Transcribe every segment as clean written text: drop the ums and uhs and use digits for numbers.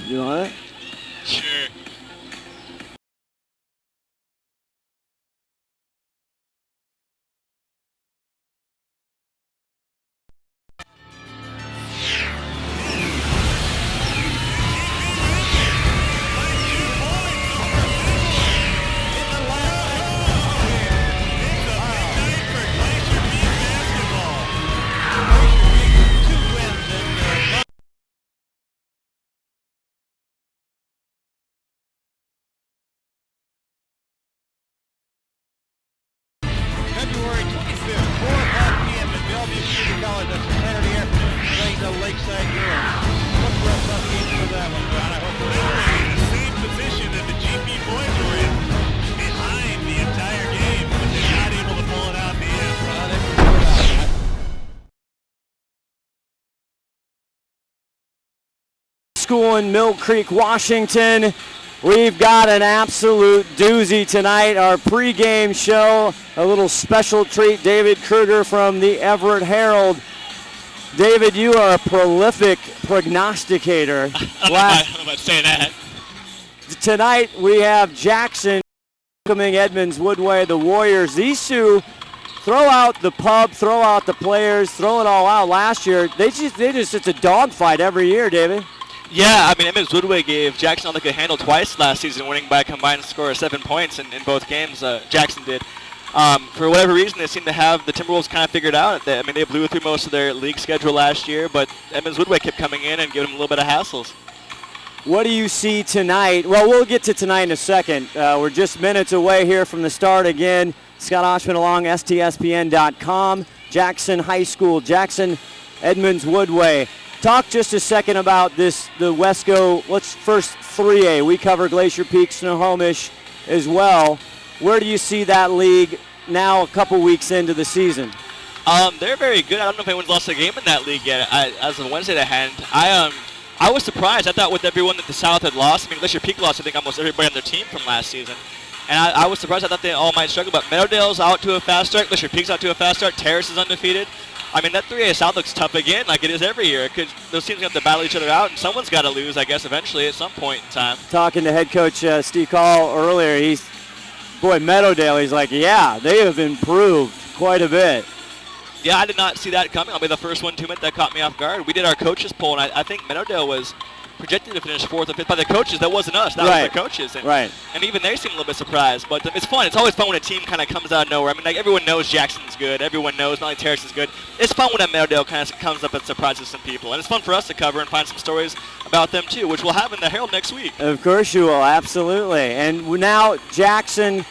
You want it? Sure. February 25th, 4 o'clock p.m. at Bellevue Community College. That's a Saturday afternoon playing the Lakeside Girls. Look for us on the game for that one, John. I hope we're In the same position that the GP boys were in, behind the entire game, but they're not able to pull it out in the end. School in Mill Creek, Washington. We've got an absolute doozy tonight. Our pregame show, a little special treat. David Kruger from the Everett Herald. David, you are a prolific prognosticator. I don't know about saying that. Tonight we have Jackson welcoming Edmonds-Woodway, the Warriors. These two throw out the pub, throw out the players, throw it all out. Last year, it's a dogfight every year, David. Yeah, I mean, Edmonds-Woodway gave Jackson a handle twice last season, winning by a combined score of 7 points in both games. Jackson did. For whatever reason, they seem to have the Timberwolves kind of figured out. They blew through most of their league schedule last year, but Edmonds-Woodway kept coming in and giving them a little bit of hassles. What do you see tonight? Well, we'll get to tonight in a second. We're just minutes away here from the start again. Scott Oshman along STSPN.com. Jackson High School, Jackson Edmonds-Woodway. Talk just a second about the Wesco. Let's first 3A. We cover Glacier Peak, Snohomish as well. Where do you see that league now a couple weeks into the season? They're very good. I don't know if anyone's lost a game in that league yet. As of Wednesday to hand, I was surprised. I thought with everyone that the South had lost, Glacier Peak lost, I think, almost everybody on their team from last season. And I was surprised. I thought they all might struggle. But Meadowdale's out to a fast start. Glacier Peak's out to a fast start. Terrace is undefeated. That 3A South looks tough again, like it is every year. Those teams have to battle each other out, and someone's got to lose, I guess, eventually at some point in time. Talking to head coach Steve Call earlier, Meadowdale, he's like, yeah, they have improved quite a bit. Yeah, I did not see that coming. I'll be the first one to admit that caught me off guard. We did our coaches poll, and I think Meadowdale was projected to finish 4th or 5th by the coaches. That wasn't us. That was the coaches. And even they seemed a little bit surprised. But it's fun. It's always fun when a team kind of comes out of nowhere. Everyone knows Jackson's good. Everyone knows Molly Terrace is good. It's fun when a Meadowdale kind of comes up and surprises some people. And it's fun for us to cover and find some stories about them, too, which we'll have in the Herald next week. Of course you will. Absolutely. And now Jackson,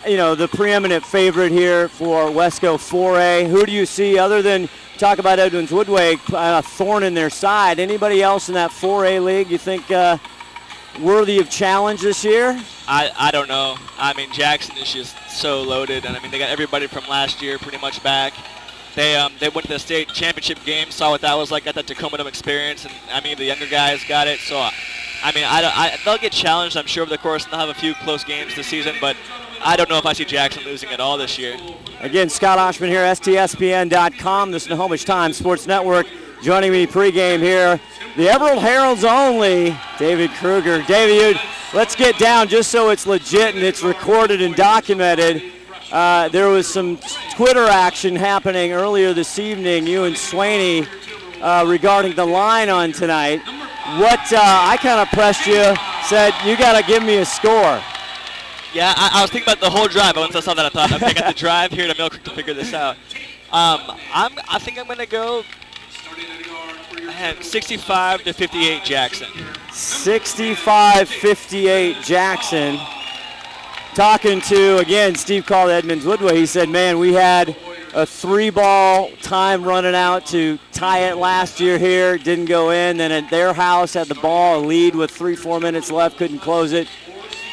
the preeminent favorite here for Wesco 4A. Who do you see other than talk about Edmonds-Woodway, a thorn in their side? Anybody else in that 4A league you think worthy of challenge this year? I don't know. Jackson is just so loaded, and they got everybody from last year pretty much back. They went to the state championship game, saw what that was like, got that Tacoma Dome experience, and the younger guys got it. So, they'll get challenged, I'm sure, over the course, and they'll have a few close games this season, but I don't know if I see Jackson losing at all this year. Again, Scott Oshman here, STSPN.com, the Snohomish Times Sports Network. Joining me pregame here, the Everett Herald's only David Kruger. David, let's get down just so it's legit and it's recorded and documented. There was some Twitter action happening earlier this evening, you and Swaney, regarding the line on tonight. I kind of pressed you, said, you got to give me a score. Yeah, I was thinking about the whole drive. Once I saw that, I thought, I got the drive here to Mill Creek to figure this out. I think I'm going to go 65-58 Jackson. 65-58 Jackson. Talking to, again, Steve called Edmonds-Woodway. He said, man, we had a 3-ball time running out to tie it last year here. Didn't go in. Then at their house, had the ball, a lead with 3-4 minutes left. Couldn't close it.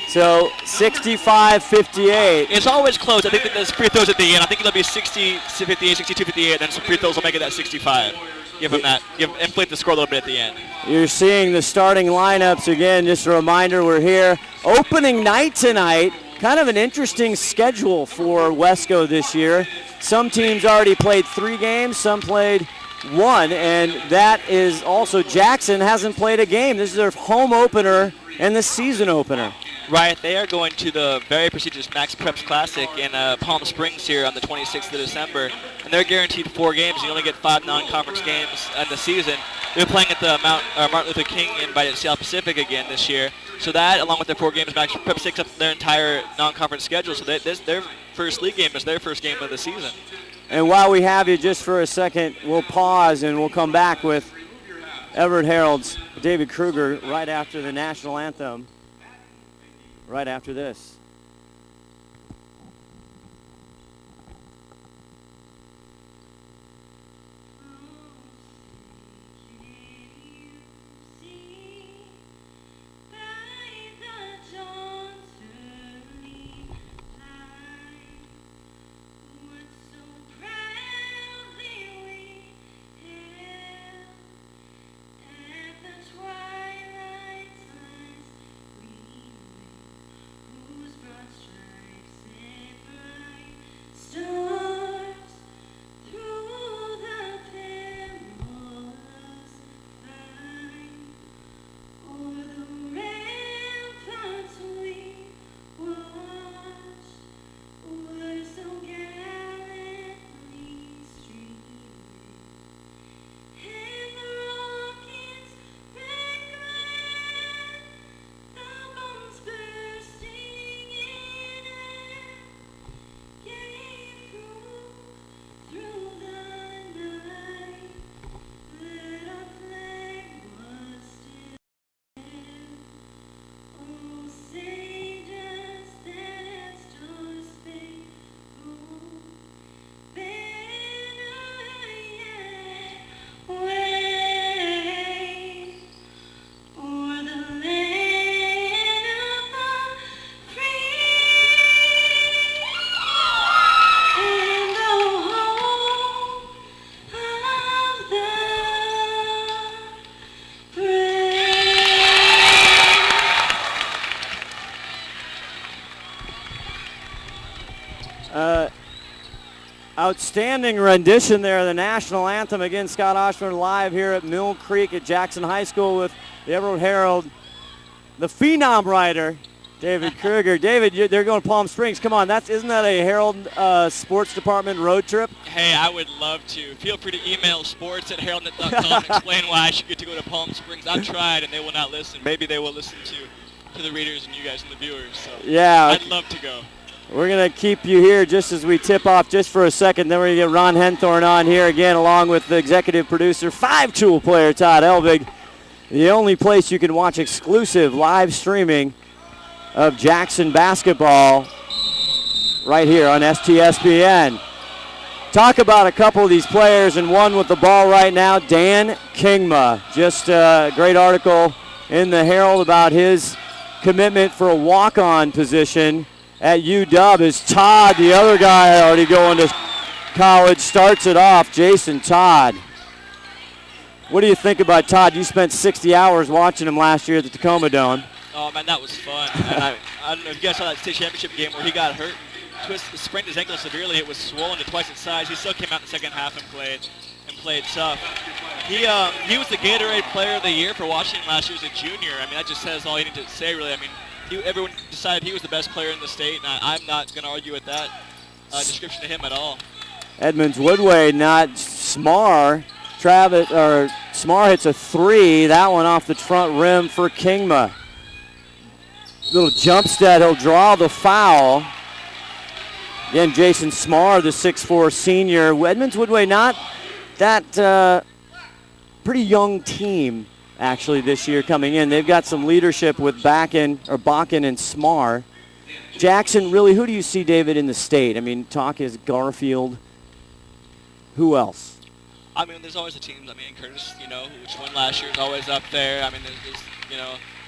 So 65-58. It's always close. I think that there's free throws at the end. I think it'll be 60-58, 62-58, then some free throws will make it that 65. Give them that. Inflate the score a little bit at the end. You're seeing the starting lineups again. Just a reminder, we're here. Opening night tonight. Kind of an interesting schedule for Wesco this year. Some teams already played 3 games. Some played 1, and that is also Jackson hasn't played a game. This is their home opener and the season opener. Right, they are going to the very prestigious Max Preps Classic in Palm Springs here on the 26th of December, and they're guaranteed 4 games. You only get 5 non-conference games in the season. They're playing at the Martin Luther King invited Seattle Pacific again this year. So that, along with their 4 games, Max Preps takes up their entire non-conference schedule. So their first league game is their first game of the season. And while we have you just for a second, we'll pause and we'll come back with Everett Herald's David Kruger right after the national anthem, right after this. Outstanding rendition there of the national anthem. Again, Scott Oshburn live here at Mill Creek at Jackson High School with the Everett Herald, the phenom writer, David Kruger. David, they're going to Palm Springs. Come on, isn't that a Herald Sports Department road trip? Hey, I would love to. Feel free to email sports@heraldnet.com and explain why I should get to go to Palm Springs. I've tried, and they will not listen. Maybe they will listen to the readers and you guys and the viewers. So yeah, I'd love to go. We're going to keep you here just as we tip off just for a second. Then we're going to get Ron Henthorn on here again along with the executive producer, 5-tool player Todd Elvig. The only place you can watch exclusive live streaming of Jackson basketball right here on STSPN. Talk about a couple of these players, and one with the ball right now, Dan Kingma. Just a great article in the Herald about his commitment for a walk-on position at UW. Is Todd, the other guy already going to college, starts it off. Jason Todd. What do you think about Todd? You spent 60 hours watching him last year at the Tacoma Dome. Oh, man, that was fun. And I don't know if you guys saw that state championship game where he got hurt, sprained his ankle severely. It was swollen to twice its size. He still came out in the second half and played tough. He was the Gatorade Player of the Year for Washington last year as a junior. I mean, that just says all you need to say, really. I mean, everyone decided he was the best player in the state, and I'm not going to argue with that description of him at all. Edmonds-Woodway, not Smar. Smar hits a 3. That one off the front rim for Kingma. Little jump stat, he'll draw the foul. Again, Jason Smar, the 6'4 senior. Edmonds-Woodway, not that pretty young team actually this year coming in. They've got some leadership with Bakken and Smar. Jackson, really, who do you see, David, in the state? I mean, talk is Garfield. Who else? I mean, there's always the teams. I mean, Curtis, which won last year, is always up there. I mean, there's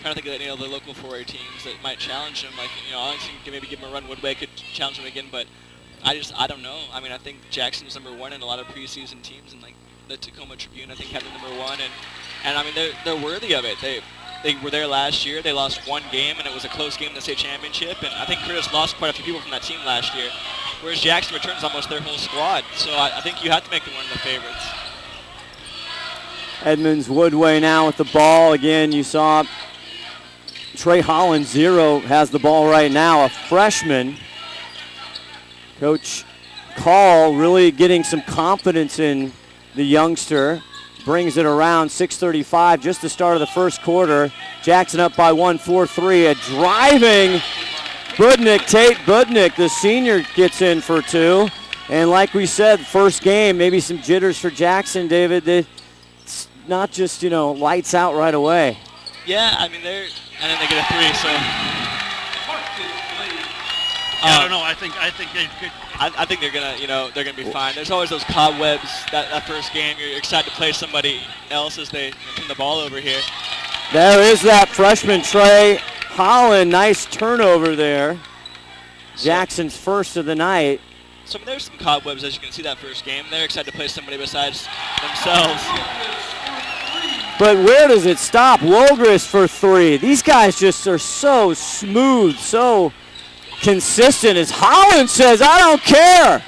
trying to think of any of the local 4A teams that might challenge him. Like, honestly, you can maybe give him a run. Woodway could challenge him again, but I don't know. I mean, I think Jackson's number 1 in a lot of preseason teams, and like the Tacoma Tribune, I think, had them number 1, and I mean, they're worthy of it. They were there last year. They lost 1 game, and it was a close game in the state championship. And I think Curtis lost quite a few people from that team last year, whereas Jackson returns almost their whole squad. So I think you have to make them one of the favorites. Edmonds-Woodway now with the ball. Again, you saw Trey Holland, 0, has the ball right now, a freshman. Coach Call really getting some confidence in the youngster. Brings it around, 6:35, just the start of the first quarter. Jackson up by 1, 4-3. A driving Budnick, Tate Budnick, the senior, gets in for 2. And like we said, first game, maybe some jitters for Jackson, David. It's not just, lights out right away. Yeah, I mean, and then they get a 3, so. I don't know. I think they could. I think they're gonna be fine. There's always those cobwebs that first game. You're excited to play somebody else as they turn the ball over here. There is that freshman Trey Holland. Nice turnover there. Jackson's first of the night. So there's some cobwebs as you can see that first game. They're excited to play somebody besides themselves. But where does it stop? Wilgris for 3. These guys just are so smooth, so consistent. As Holland says, I don't care.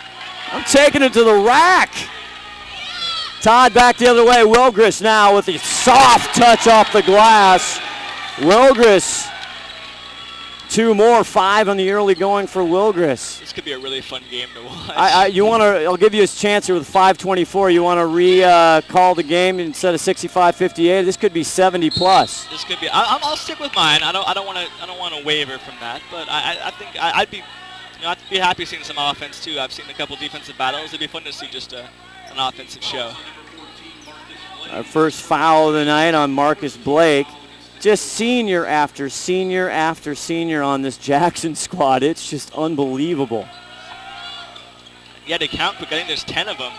I'm taking it to the rack. Todd back the other way. Wilgris now with a soft touch off the glass. Wilgris, 2 more, 5 on the early going for Wilgris. This could be a really fun game to watch. I'll give you a chance here with 5:24. You want to call the game instead of 65-58? This could be 70 plus. This could be. I'll stick with mine. I don't want to waver from that. But I think I'd be happy seeing some offense too. I've seen a couple defensive battles. It'd be fun to see just an offensive show. Our first foul of the night on Marcus Blake. Just senior after senior after senior on this Jackson squad. It's just unbelievable. You had to count quick. I think there's 10 of them.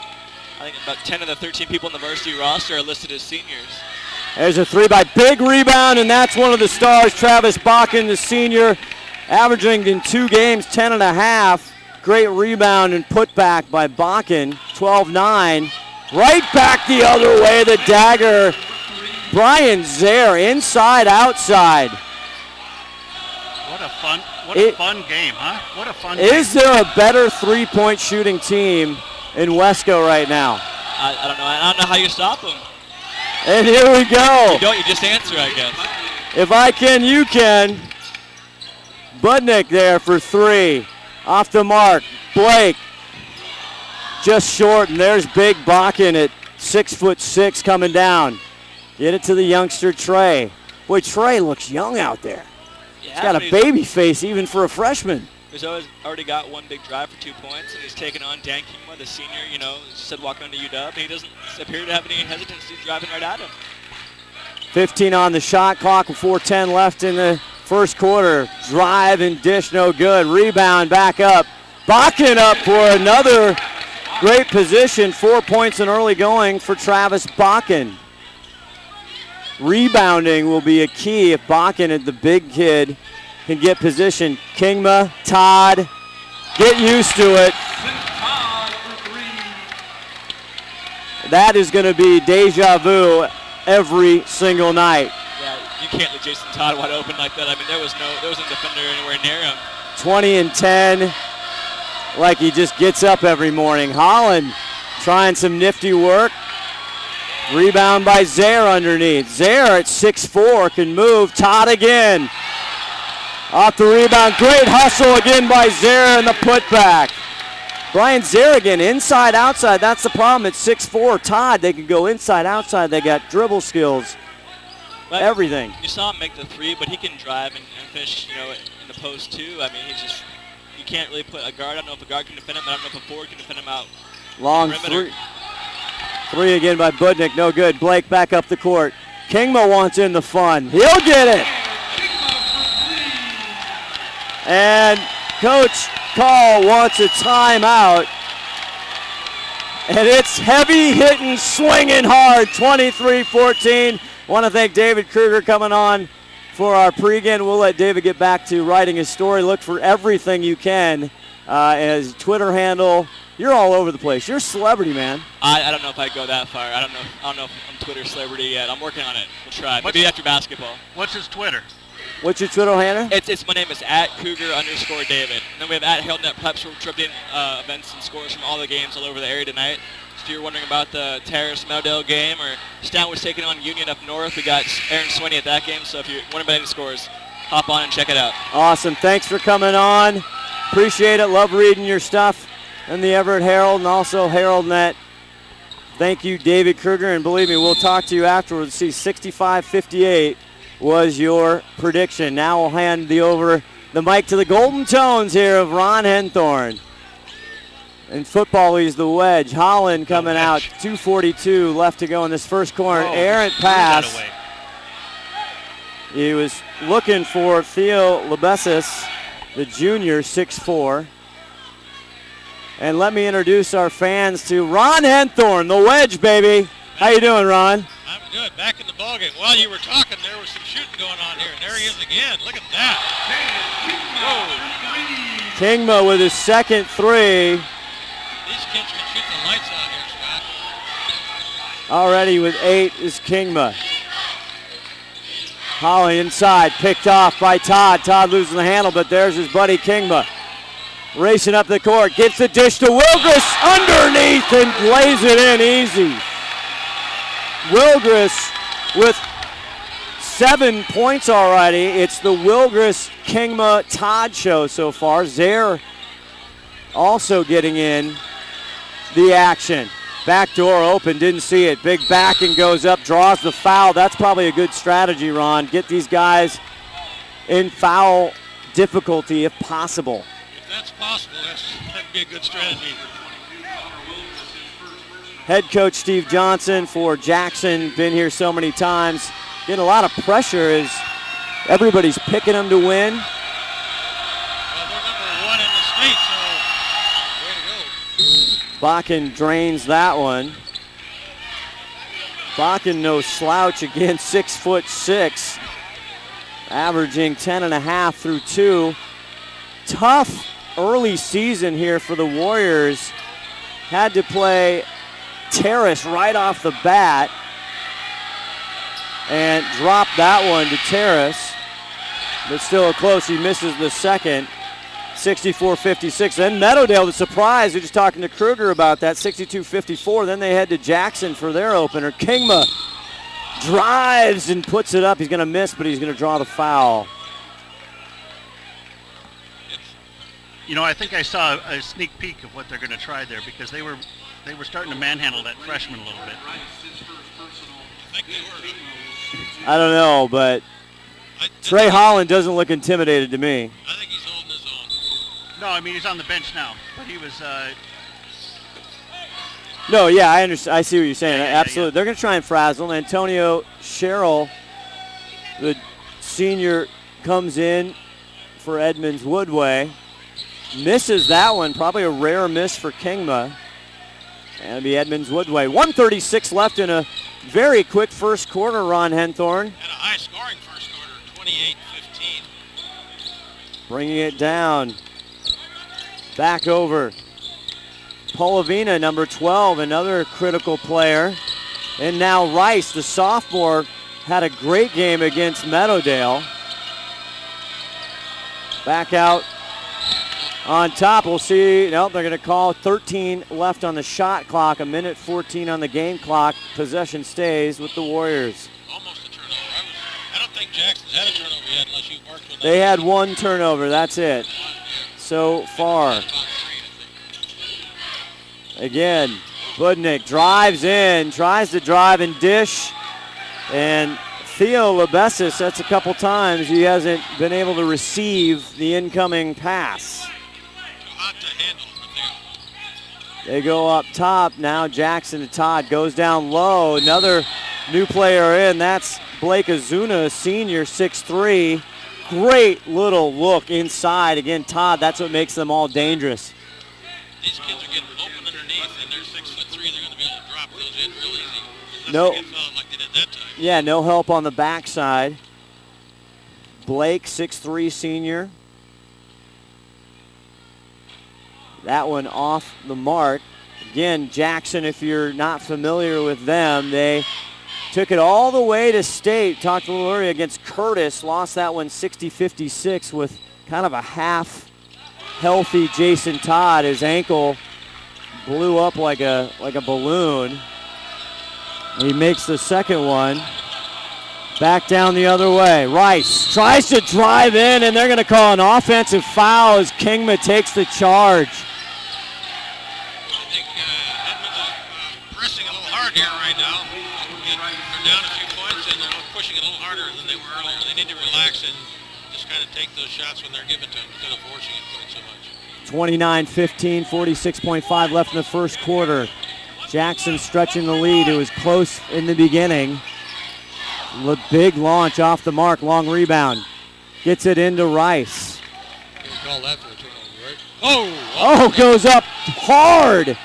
I think about 10 of the 13 people on the varsity roster are listed as seniors. There's a 3 by big rebound, and that's one of the stars, Travis Bakken, the senior, averaging in 2 games 10.5. Great rebound and put back by Bakken, 12-9. Right back the other way, the dagger. Brian Zare, inside, outside. What a fun game, huh? What a fun game. Is there a better three-point shooting team in Wesco right now? I don't know. I don't know how you stop them. And here we go. You don't, you just answer, I guess. If I can, you can. Budnick there for 3. Off the mark. Blake just short, and there's big Bakken at 6'6" coming down. Get it to the youngster Trey. Boy, Trey looks young out there. Yeah, he's got a baby face even for a freshman. He's already got 1 big drive for 2 points, and he's taken on Dan Kingma, the senior, said walking on to UW, and he doesn't appear to have any hesitancy driving right at him. 15 on the shot clock with 4:10 left in the first quarter. Drive and dish, no good. Rebound back up. Bakken up for another great position. 4 points in early going for Travis Bakken. Rebounding will be a key if Bakken, the big kid, can get position. Kingma, Todd, get used to it. That is going to be deja vu every single night. Yeah, you can't let Jason Todd wide open like that. I mean, there wasn't a defender anywhere near him. 20 and 10, like he just gets up every morning. Holland trying some nifty work. Rebound by Zare underneath. Zare at 6'4", can move. Todd again. Off the rebound. Great hustle again by Zare and the putback. Brian Zare again, inside, outside. That's the problem. It's 6'4". Todd, they can go inside, outside. They got dribble skills. But everything. You saw him make the 3, but he can drive and finish, in the post too. I mean, you can't really put a guard. I don't know if a guard can defend him, but I don't know if a forward can defend him out. Long 3 again by Budnick, no good. Blake back up the court. Kingma wants in the fun. He'll get it. And Coach Call wants a timeout. And it's heavy hitting, swinging hard, 23-14. Want to thank David Kruger coming on for our pregame. We'll let David get back to writing his story. Look for everything you can as Twitter handle. You're all over the place. You're a celebrity, man. I don't know if I'd go that far. I don't know if I'm Twitter celebrity yet. I'm working on it. We'll try. Maybe after basketball. What's his Twitter? What's your Twitter handle? My name is @Kruger_David. And then we have @HailNetPreps, where we're tripping events and scores from all the games all over the area tonight. if you're wondering about the Terrace-Meldale game, or Stanton was taking on Union up north. We got Aaron Swinney at that game, so if you're wondering about any scores, hop on and check it out. Awesome. Thanks for coming on. Appreciate it. Love reading your stuff in the Everett Herald and also Herald.net. Thank you, David Kruger, and believe me, we'll talk to you afterwards. See, 65-58 was your prediction. Now we'll hand the mic to the Golden Tones here of Ron Henthorn. In football, he's the wedge. Holland coming out, 2:42 left to go in this first quarter. Errant pass. He was looking for Theo Lebesis, the junior, 6'4". And let me introduce our fans to Ron Henthorn, the wedge, baby. How you doing, Ron? I'm good. Back in the ballgame. While you were talking, there was some shooting going on here, and there he is again. Look at that. Whoa. Kingma with his second three. These kids can shoot the lights out here, Scott. Already with 8 is Kingma. Holly inside, picked off by Todd. Todd losing the handle, but there's his buddy Kingma. Racing up the court, gets the dish to Wilgris underneath and lays it in easy. Wilgris with 7 points already. It's the Wilgris Kingma Todd show so far. Zaire also getting in the action. Back door open, didn't see it. Big backing goes up, draws the foul. That's probably a good strategy, Ron. Get these guys in foul difficulty if possible. If that's possible, that'd be a good strategy. Head coach Steve Johnson for Jackson, been here so many times. Getting a lot of pressure as everybody's picking them to win. Well, they're number 1 in the state, so way to go. Bakken drains that one. Bakken no slouch again, 6'6", averaging 10.5 through 2. Tough early season here for the Warriors. Had to play Terrace right off the bat and dropped that one to Terrace, but still close. He misses the second. 64-56. Then Meadowdale, the surprise. We were just talking to Kruger about that. 62-54. Then they head to Jackson for their opener. Kingma drives and puts it up. He's going to miss, but he's going to draw the foul. You know, I think I saw a sneak peek of what they're going to try there, because they were starting to manhandle that freshman a little bit. I don't know, but Trey Holland doesn't look intimidated to me. I think he's holding his own. No, I mean, he's on the bench now, but he was... No, yeah, I understand. I see what you're saying. Yeah, Absolutely. yeah. They're going to try and frazzle. Antonio Sherrill, the senior, comes in for Edmonds-Woodway. Misses that one. Probably a rare miss for Kingma. And it'll be Edmonds-Woodway. 1:36 left in a very quick first quarter, Ron Henthorn. Had a high-scoring first quarter, 28-15. Bringing it down. Back over. Polavina, number 12, another critical player. And now Rice, the sophomore, had a great game against Meadowdale. Back out on top. We'll see. Nope, they're going to call 13 left on the shot clock, 1:14 on the game clock. Possession stays with the Warriors. Almost a turnover. I don't think Jackson's had a turnover yet unless you marked with They had one turnover. That's it so far. Again, Budnick drives in, tries to drive and dish. And Theo Lebesis, that's a couple times he hasn't been able to receive the incoming pass. Hot to handle for Theo. They go up top. Now Jackson to Todd. Goes down low. Another new player in. That's Blake Azuna, senior, 6'3". Great little look inside. Again, Todd, that's what makes them all dangerous. These kids are getting open underneath, and they're 6'3". They're going to be able to drop those in real easy. Unless No. they get fouled like they did that time. Yeah, no help on the backside. Blake, 6'3", senior. That one off the mark. Again, Jackson, if you're not familiar with them, they took it all the way to state. Talked a little earlier against Curtis. Lost that one 60-56 with kind of a half-healthy Jason Todd. His ankle blew up like a balloon. He makes the second one. Back down the other way. Rice tries to drive in, and they're going to call an offensive foul as Kingma takes the charge. I think Edmonds is pressing a little hard here right now. They're down a few points, and they're pushing it a little harder than they were earlier. They need to relax and just kind of take those shots when they're given to them instead of forcing it quite so much. 29-15, 46.5 left in the first quarter. Jackson stretching the lead. It was close in the beginning. Big launch off the mark, long rebound. Gets it into Rice. You call that for a turnover, right? Oh, goes up hard.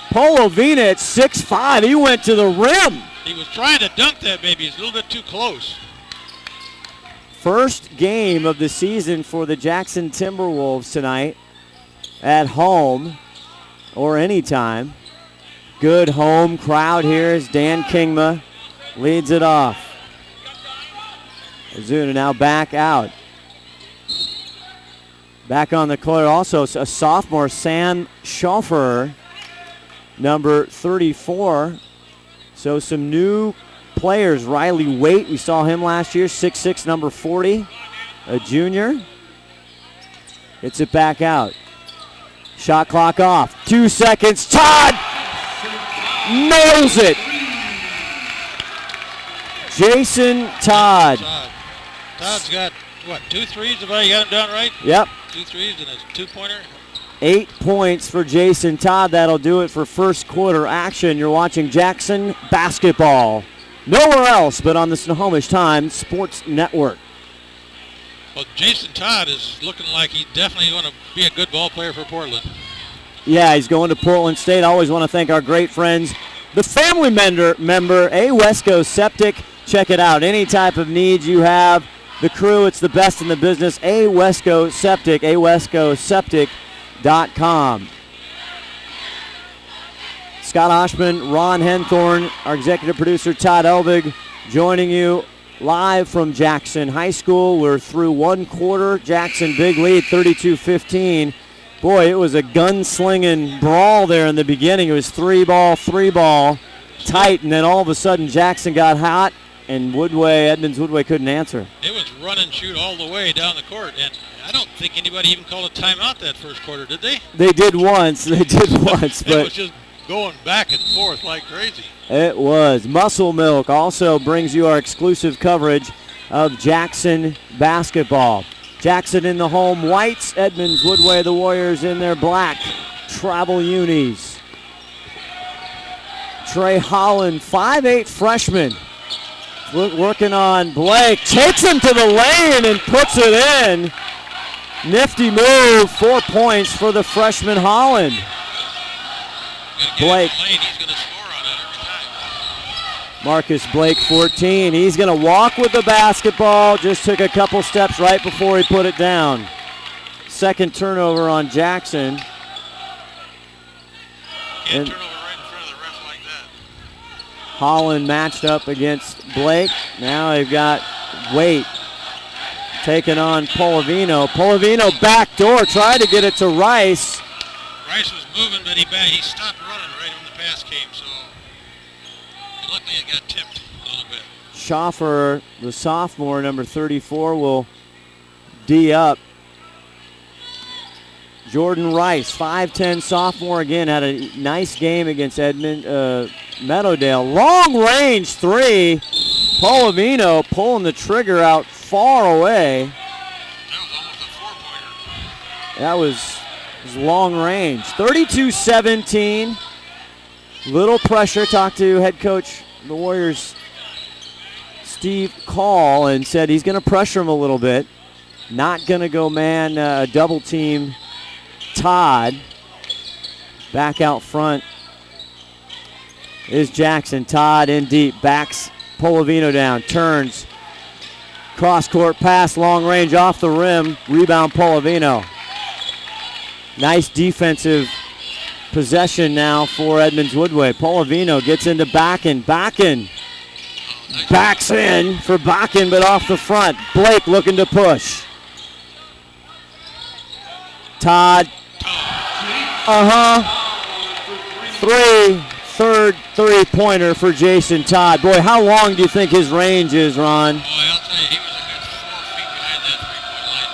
Polovina at 6'5". He went to the rim. He was trying to dunk that baby. He's a little bit too close. First game of the season for the Jackson Timberwolves tonight at home or anytime. Good home crowd here as Dan Kingma leads it off. Ozuna now back out. Back on the court also a sophomore, Sam Schoffer, number 34. So some new players. Riley Waite, we saw him last year, 6'6", number 40, a junior. Gets it back out. Shot clock off. 2 seconds. Todd nails it. Jason Todd. Todd's got, what, 2 threes? If I got him down right? Yep. 2 threes and a 2-pointer. 8 points for Jason Todd. That'll do it for first quarter action. You're watching Jackson basketball. Nowhere else but on the Snohomish Times Sports Network. Well, Jason Todd is looking like he's definitely going to be a good ball player for Portland. Yeah, he's going to Portland State. I always want to thank our great friends, the family member, A. Wesco Septic. Check it out. Any type of needs you have, the crew, it's the best in the business. A. Wesco Septic, awescoseptic.com. Scott Oshman, Ron Henthorn, our executive producer Todd Elvig, joining you live from Jackson High School. We're through one quarter. Jackson big lead, 32-15. Boy, it was a gunslinging brawl there in the beginning. It was three ball, tight, and then all of a sudden Jackson got hot, and Edmonds-Woodway couldn't answer. It was run and shoot all the way down the court, and I don't think anybody even called a timeout that first quarter, did they? They did once, but it was just going back and forth like crazy. It was. Muscle Milk also brings you our exclusive coverage of Jackson basketball. Jackson in the home whites, Edmonds-Woodway, the Warriors in their black travel unis. Trey Holland, 5'8" freshman, working on Blake, takes him to the lane and puts it in. Nifty move, 4 points for the freshman Holland. Blake. He's going to score on it every time. Marcus Blake, 14. He's going to walk with the basketball. Just took a couple steps right before he put it down. Second turnover on Jackson. Can't turn over right in front of the ref like that. Holland matched up against Blake. Now they've got Waite taking on Polovino. Polovino backdoor, tried to get it to Rice. Rice was moving, but he stopped running right when the pass came, so luckily it got tipped a little bit. Schoffer, the sophomore, number 34, will D up. Jordan Rice, 5'10", sophomore, again, had a nice game against Meadowdale. Long range three. Polovino pulling the trigger out far away. That was almost a 4-pointer. That was long range. 32-17. Little pressure. Talked to head coach the Warriors, Steve Call, and said he's going to pressure him a little bit. Not going to go man double team Todd. Back out front is Jackson. Todd in deep. Backs Polovino down. Turns. Cross-court pass, long range off the rim. Rebound Polovino. Nice defensive possession now for Edmonds-Woodway. Polovino gets into Bakken. Bakken backs in for Bakken, but off the front. Blake looking to push. Todd. third three-pointer for Jason Todd. Boy, how long do you think his range is, Ron? Boy, I'll tell you, he was a good 4 feet behind that three-point line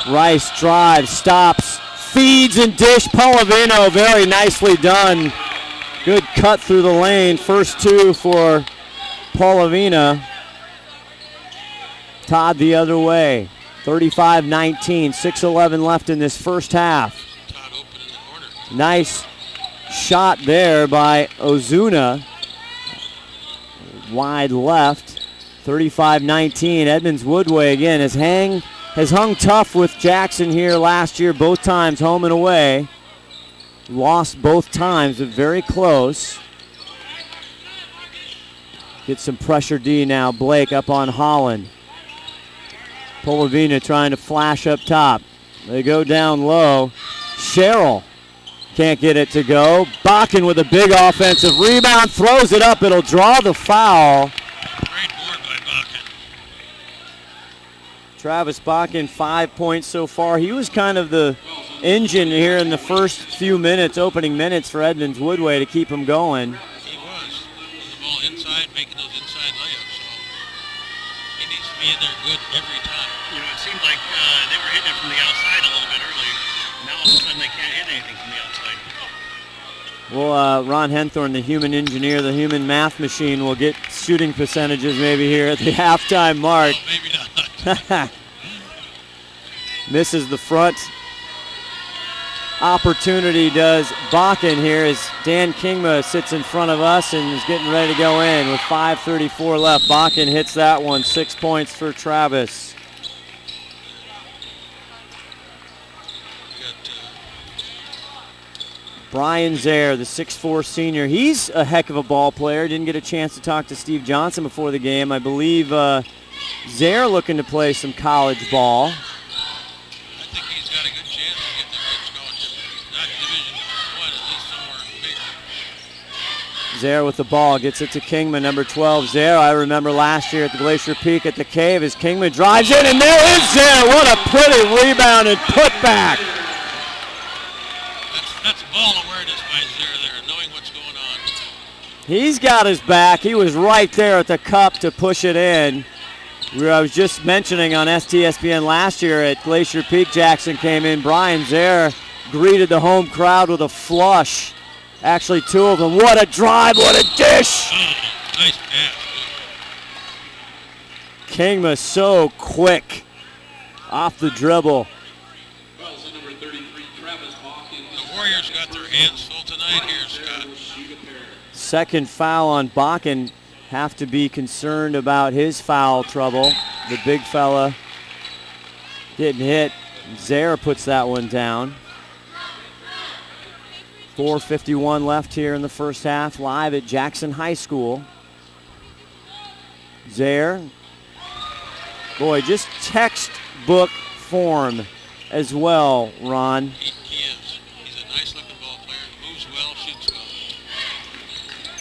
there. Rice drives, stops, feeds and dish. Polavino, very nicely done. Good cut through the lane. First two for Polavina. Todd the other way. 35-19, 6:11 left in this first half. Todd open in the corner. Nice shot there by Ozuna. Wide left. 35-19. Edmonds-Woodway again has hung tough with Jackson here last year, both times home and away. Lost both times, but very close. Get some pressure D now. Blake up on Holland. Polavina trying to flash up top. They go down low. Sherrill can't get it to go. Bakken with a big offensive rebound. Throws it up. It'll draw the foul. Great board by Bakken. Travis Bakken, 5 points so far. He was kind of the engine here in the first few minutes, opening minutes for Edmonds-Woodway to keep him going. He was. With the ball inside, making those inside layups. So he needs to be in there good every time. You know, it seemed like they were hitting it from the outside a little bit earlier. Now all of a sudden they can't hit anything from the outside. Well, Ron Henthorn, the human engineer, the human math machine, will get shooting percentages maybe here at the halftime mark. Oh, maybe not. Misses the front. Opportunity does Bakken here as Dan Kingma sits in front of us and is getting ready to go in with 5:34 left. Bakken hits that one, 6 points for Travis. Brian Zaire, the 6'4 senior. He's a heck of a ball player. Didn't get a chance to talk to Steve Johnson before the game. I believe Zaire looking to play some college ball. I think he's got a good chance to get the good scholarship. Not Division I, at least somewhere bigger. Zaire with the ball, gets it to Kingman, number 12. Zaire, I remember last year at the Glacier Peak at the Cave as Kingman drives in, and there is Zaire. What a pretty rebound and putback. That's ball awareness by Zaire there, knowing what's going on. He's got his back. He was right there at the cup to push it in. I was just mentioning on STSPN last year at Glacier Peak, Jackson came in. Brian Zaire greeted the home crowd with a flush. Actually, two of them. What a drive, what a dish! Oh, nice pass. Kingma so quick off the dribble. The Warriors got their hands full tonight here, Scott. Second foul on Bakken. Have to be concerned about his foul trouble. The big fella getting hit. Zaire puts that one down. 4:51 left here in the first half, live at Jackson High School. Zaire, boy, just textbook form as well, Ron. He is. He's a nice-looking ball player. Moves well, shoots well.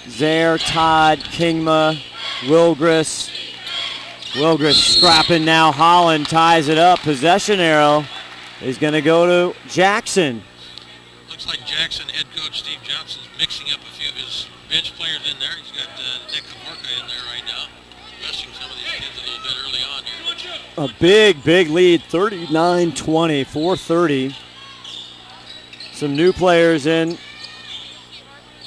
Zaire, Todd, Kingma, Wilgris. Wilgris scrapping now. Holland ties it up. Possession arrow is going to go to Jackson. Looks like Jackson head coach Steve Johnson's mixing up a few of his bench players in there. He's got Nick Kavorka in there right now, resting some of these kids a little bit early on here. A big lead, 39-20, 4:30. Some new players in.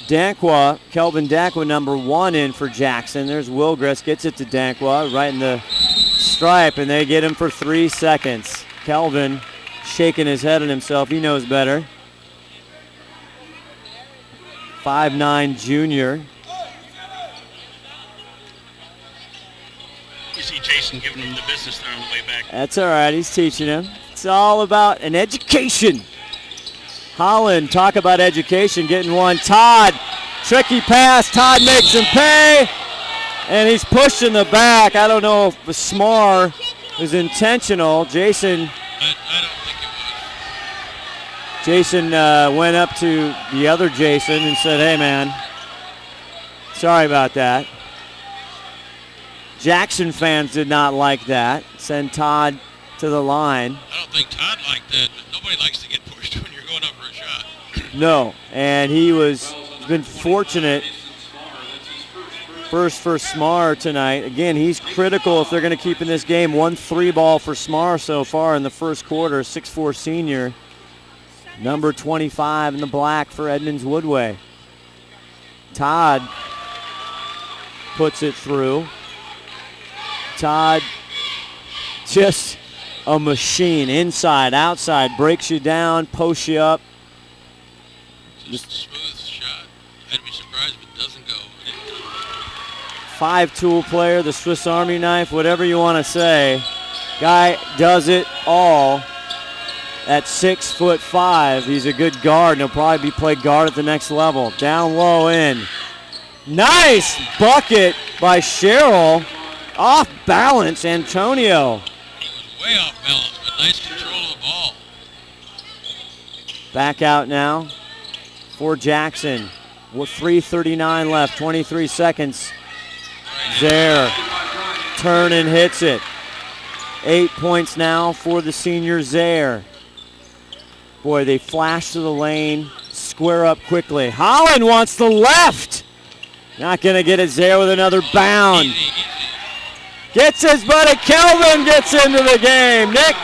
Dankwa, Kelvin Dankwa, number 1 in for Jackson. There's Wilgris, gets it to Dankwa, right in the stripe, and they get him for 3 seconds. Kelvin shaking his head at himself. He knows better. 5'9" junior. You see Jason giving him the business there on the way back. That's all right. He's teaching him. It's all about an education. Holland, talk about education, getting one. Todd, tricky pass. Todd makes him pay, and he's pushed in the back. I don't know if Smar was intentional. Jason. I don't think it was. Jason went up to the other Jason and said, hey, man, sorry about that. Jackson fans did not like that. Send Todd to the line. I don't think Todd liked that. Nobody likes to get pushed when you're going up for a shot. No, and he's been fortunate. First for Smar tonight. Again, he's critical if they're going to keep in this game. 1 3-ball for Smar so far in the first quarter. 6'4" senior. Number 25 in the black for Edmonds-Woodway. Todd puts it through. Todd, just a machine. Inside, outside, breaks you down, posts you up. Just a smooth shot. I'd be surprised if it doesn't go. 5-tool player, the Swiss Army knife, whatever you want to say. Guy does it all at 6'5". He's a good guard, and he'll probably be played guard at the next level. Down low in. Nice bucket by Sherrill. Off balance, Antonio. He was way off balance, but nice control of the ball. Back out now for Jackson. With 3:39 left, 23 seconds. Zaire, turn and hits it. 8 points now for the senior Zaire. Boy, they flash to the lane, square up quickly. Holland wants the left. Not going to get it. Zaire with another bound. Easy. Gets his buddy. Kelvin gets into the game. Nick.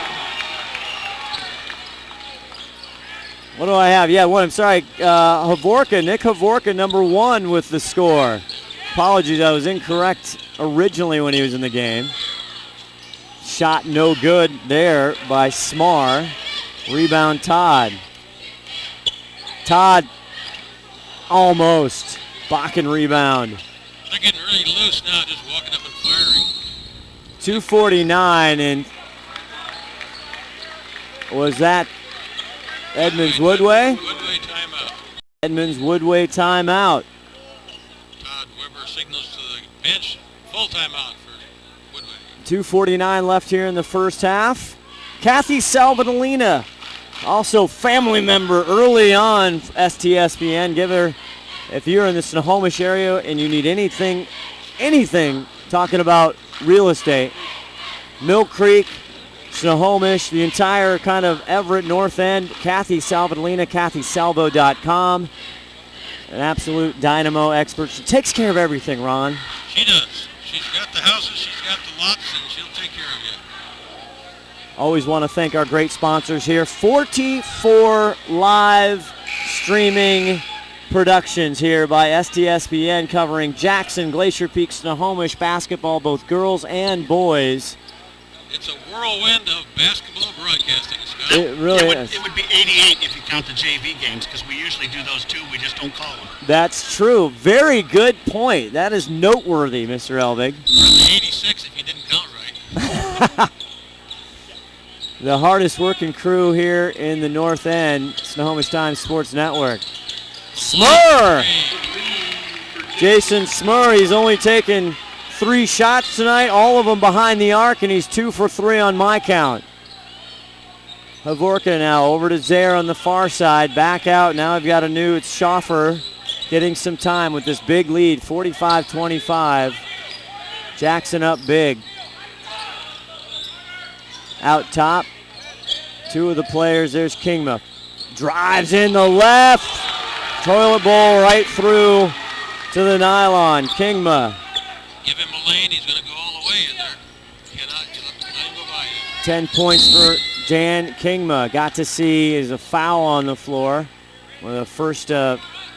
What do I have? Yeah, one. I'm sorry. Havorka. Nick Havorka, number 1 with the score. Apologies, I was incorrect originally when he was in the game. Shot no good there by Smar. Rebound Todd. Todd almost. Bakken rebound. They're getting really loose now, just walking up and firing. 2:49, and was that Edmonds-Woodway? Woodway timeout. Edmonds-Woodway timeout. Todd Weber signals to the bench, full timeout for Woodway. 2:49 left here in the first half. Kathy Salvadolina, also family member early on STSBN. Give her, if you're in the Snohomish area and you need anything talking about real estate, Mill Creek, Snohomish, the entire kind of Everett North End, Kathy Salvadolina, KathySalvo.com. An absolute dynamo expert. She takes care of everything, Ron. She does. She's got the houses, she's got the lots, and she'll take care of you. Always want to thank our great sponsors here. 44 live streaming productions here by STSBN covering Jackson, Glacier Peak, Snohomish basketball, both girls and boys. It's a whirlwind of basketball broadcasting, Scott. It really is. It would be 88 if you count the JV games, because we usually do those too. We just don't call them. That's true. Very good point. That is noteworthy, Mr. Elvig. Probably 86 if you didn't count right. The hardest working crew here in the North End, Snohomish Times Sports Network. Smur! Jason Smur, he's only taken 3 shots tonight, all of them behind the arc, and he's 2 for 3 on my count. Havorka now over to Zaire on the far side. Back out. Now I've got it's Schaffer getting some time with this big lead, 45-25. Jackson up big. Out top, 2 of the players. There's Kingma. Drives in the left. Toilet bowl right through to the nylon. Kingma. Give him a lane, he's going to go all the way in there. Cannot even go by him. 10 points for Dan Kingma. Got to see is a foul on the floor. One of the first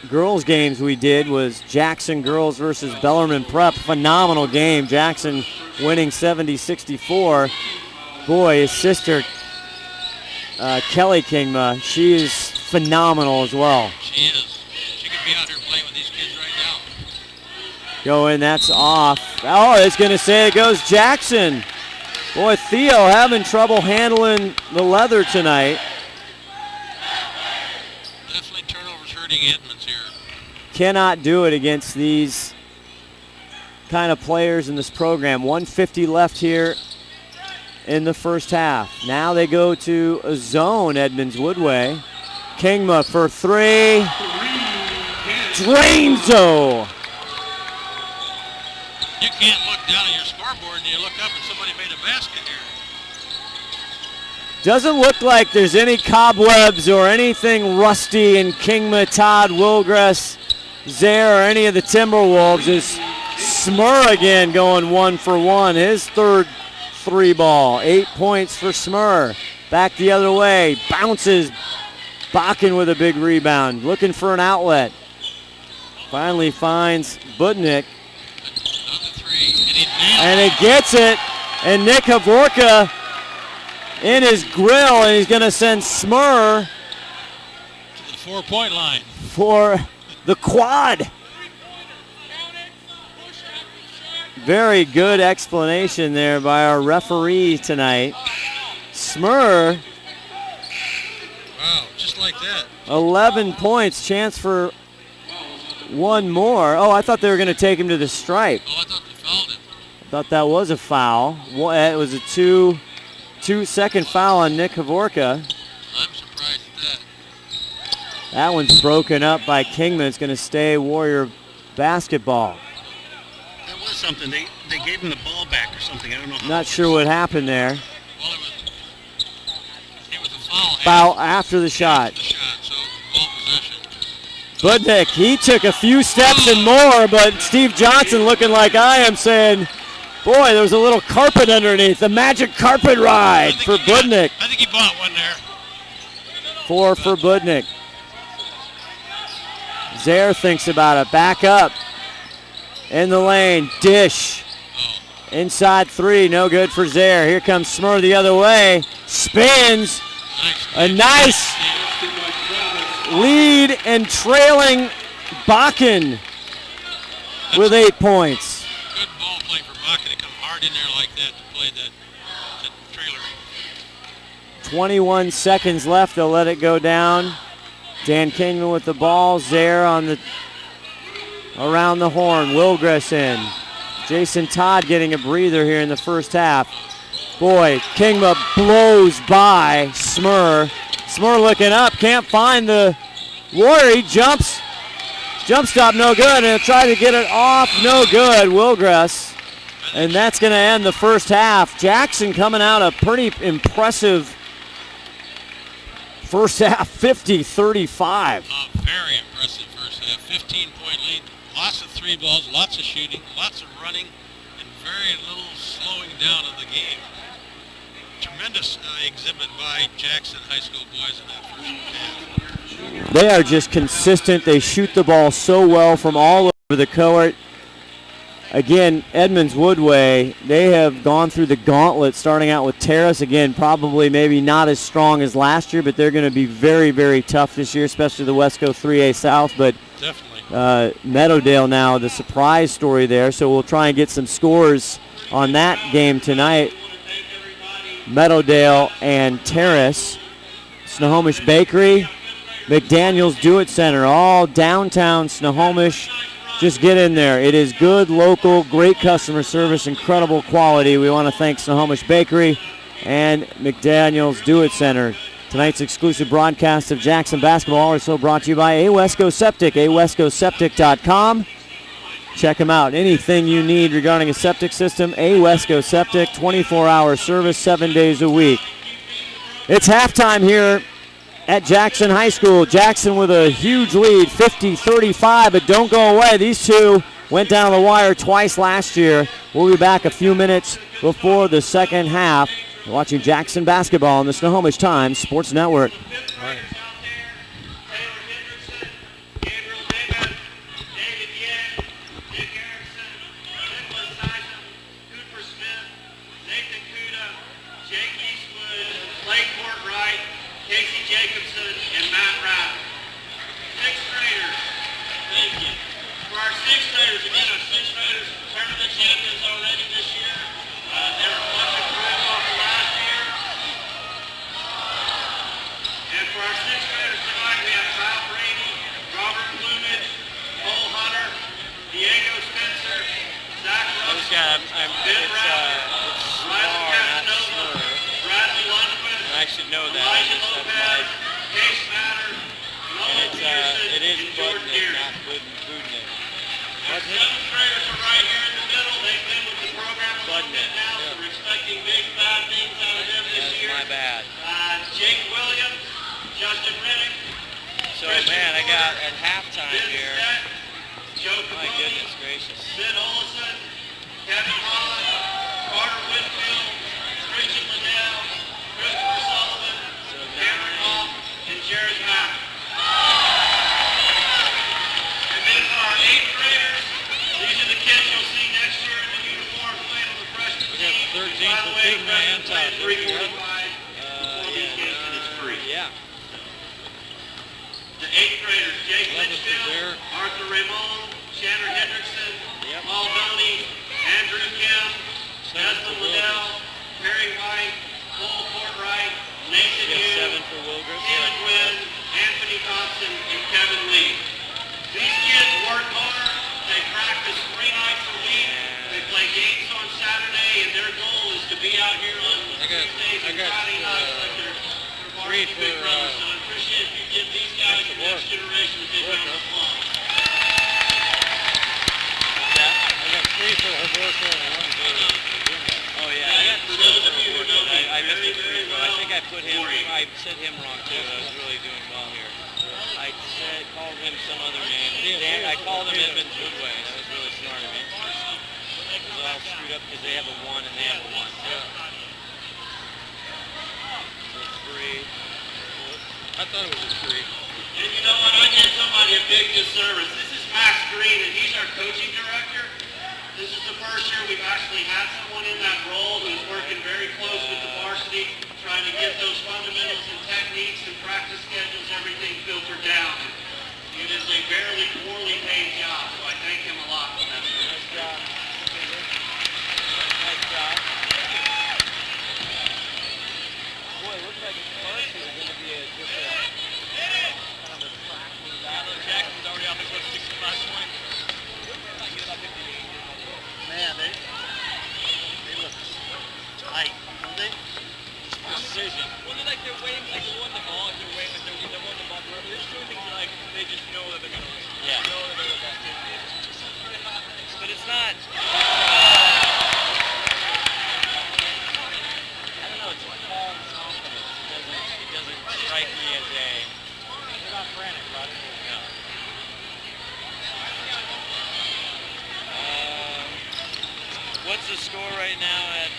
girls games we did was Jackson girls versus Bellarmine Prep. Phenomenal game. Jackson winning 70-64. Boy, his sister Kelly Kingma, she is phenomenal as well. She is. She could be out here playing with these kids right now. Go in, that's off. Oh, it's going to say it goes Jackson. Boy, Theo having trouble handling the leather tonight. Definitely turnovers hurting Edmonds here. Cannot do it against these kind of players in this program. 1:50 left here in the first half. Now they go to a zone, Edmonds-Woodway. Kingma for 3. Drainzo. You can't look down at your scoreboard and you look up and somebody made a basket here. Doesn't look like there's any cobwebs or anything rusty in Kingma, Todd, Wilgress, Zare, or any of the Timberwolves. Is Smur again going 1 for 1. His third 3-ball. 8 points for Smur. Back the other way. Bounces. Bakken with a big rebound. Looking for an outlet. Finally finds Budnick. And he gets it. And Nick Havorka in his grill, and he's going to send Smur To the 4-point line. for the quad. Very good explanation there by our referee tonight. Smur, Wow, just like that. 11 points, chance for one more. Oh, I thought they were going to take him to the stripe. Oh, I thought they fouled him. I thought that was a foul. It was a two-second foul on Nick Havorka. I'm surprised at that. That one's broken up by Kingman. It's going to stay Warrior basketball. That was something. They gave him the ball back or something. I don't know how. Not sure what happened there. Well, it was a foul. Foul after the shot. The shot, so ball possession. Budnick, he took a few steps and more, but Steve Johnson looking like I am saying, boy, there was a little carpet underneath. The magic carpet ride for Budnick. I think he bought one there. 4 for Budnick. Zare thinks about it. Back up. In the lane. Dish. Inside 3. No good for Zare. Here comes Smur the other way. Spins. A nice lead and trailing Bakken with 8 points. Good ball play for Bakken to come hard in there like that to play that trailer. 21 seconds left. They'll let it go down. Dan Kingman with the ball. Zare on the around the horn. Wilgress in. Jason Todd getting a breather here in the first half. Boy, Kingma blows by Smur. Smur looking up, can't find the Warrior. He jumps. Jump stop, no good, and he'll try to get it off, no good. Wilgress. And that's going to end the first half. Jackson coming out a pretty impressive first half, 50-35. Very impressive first half. 15-point lead. Lots of 3 balls, lots of shooting, lots of running, and very little slowing down of the game. Tremendous exhibit by Jackson High School boys in that first half. They are just consistent. They shoot the ball so well from all over the court. Again, Edmonds-Woodway, they have gone through the gauntlet, starting out with Terrace. Again, probably maybe not as strong as last year, but they're going to be very, very tough this year, especially the Wesco 3A South. But Definitely. Meadowdale now, the surprise story there. So we'll try and get some scores on that game tonight. Meadowdale and Terrace. Snohomish Bakery, McDaniel's Do It Center, all downtown Snohomish. Just get in there. It is good, local, great customer service, incredible quality. We want to thank Snohomish Bakery and McDaniel's Do It Center. Tonight's exclusive broadcast of Jackson basketball also brought to you by Awesco Septic, awescoseptic.com. Check them out. Anything you need regarding a septic system, Awesco Septic, 24-hour service, 7 days a week. It's halftime here at Jackson High School. Jackson with a huge lead, 50-35, but don't go away. These two went down the wire twice last year. We'll be back a few minutes before the second half. You're watching Jackson basketball on the Snohomish Times Sports Network. Bad. Jake Williams, Justin Riddick. So, man, I got at halftime here. Joe My Capone, goodness gracious. Ben Olson, Kevin Holland, Carter Whitfield, Christian Liddell, Christopher Sullivan, Cameron Hoff, and Jared Mack. And then for our 8th graders, these are the kids you'll see next year in the uniform playing on the freshman We got team. 13th By the with way, Big Man freshmen play top. 345 before these games, and it's free. Yeah. The 8th graders, Jake 11th is there. Litchfield, Arthur Ramon, Shannon Hendrickson, Yep. Paul Downey, Andrew Kim, Desmond Liddell, Perry White, Cole Fortright, Nathan We got Hughes, 7 for Wilgers. Stephen Gwynn, Anthony Thompson, and Kevin Lee. These kids work hard. They practice 3 nights a week. They play games on Saturday, and their goal is to be out here on Tuesdays and Friday nights like their varsity big brothers. So I appreciate if you give these guys the next generation a big round of applause. I got 3 for Roberto and 1 for Jimbo. Oh, yeah. I got 2 For those for of you who Roberto. know me I missed very, a free very throw. well, I think I put him, Corey. I said him wrong, too. I was really doing well here. I called him some other name. I called him Edmonds-Woodway. That was really smart of me. It was all screwed up because they have a 1 and they have a 1. So 3. I thought it was a 3. And you know what? I did somebody a big disservice. This is Max Green, and he's our coaching director. This is the first year we've actually had someone in that role who's working very close with the varsity, trying to get those fundamentals and techniques and practice schedules, everything filtered down. It is a barely poorly paid job, so I thank him a lot for that. Nice job. Nice job. Boy, it looks like it's varsity is going to be a different kind of a tracking battle. Jackson's already off his 65 points. Man, they look tight, don't they? Precision. Well, they're waiting, like they won the ball, they're waiting, they won the ball forever. They're just doing things like they just know that they're going to win. Yeah. They know that they're the best team. But it's not. I don't know. It's calm confidence. It doesn't strike me as a. They're not frantic, right? No. What's the score right now at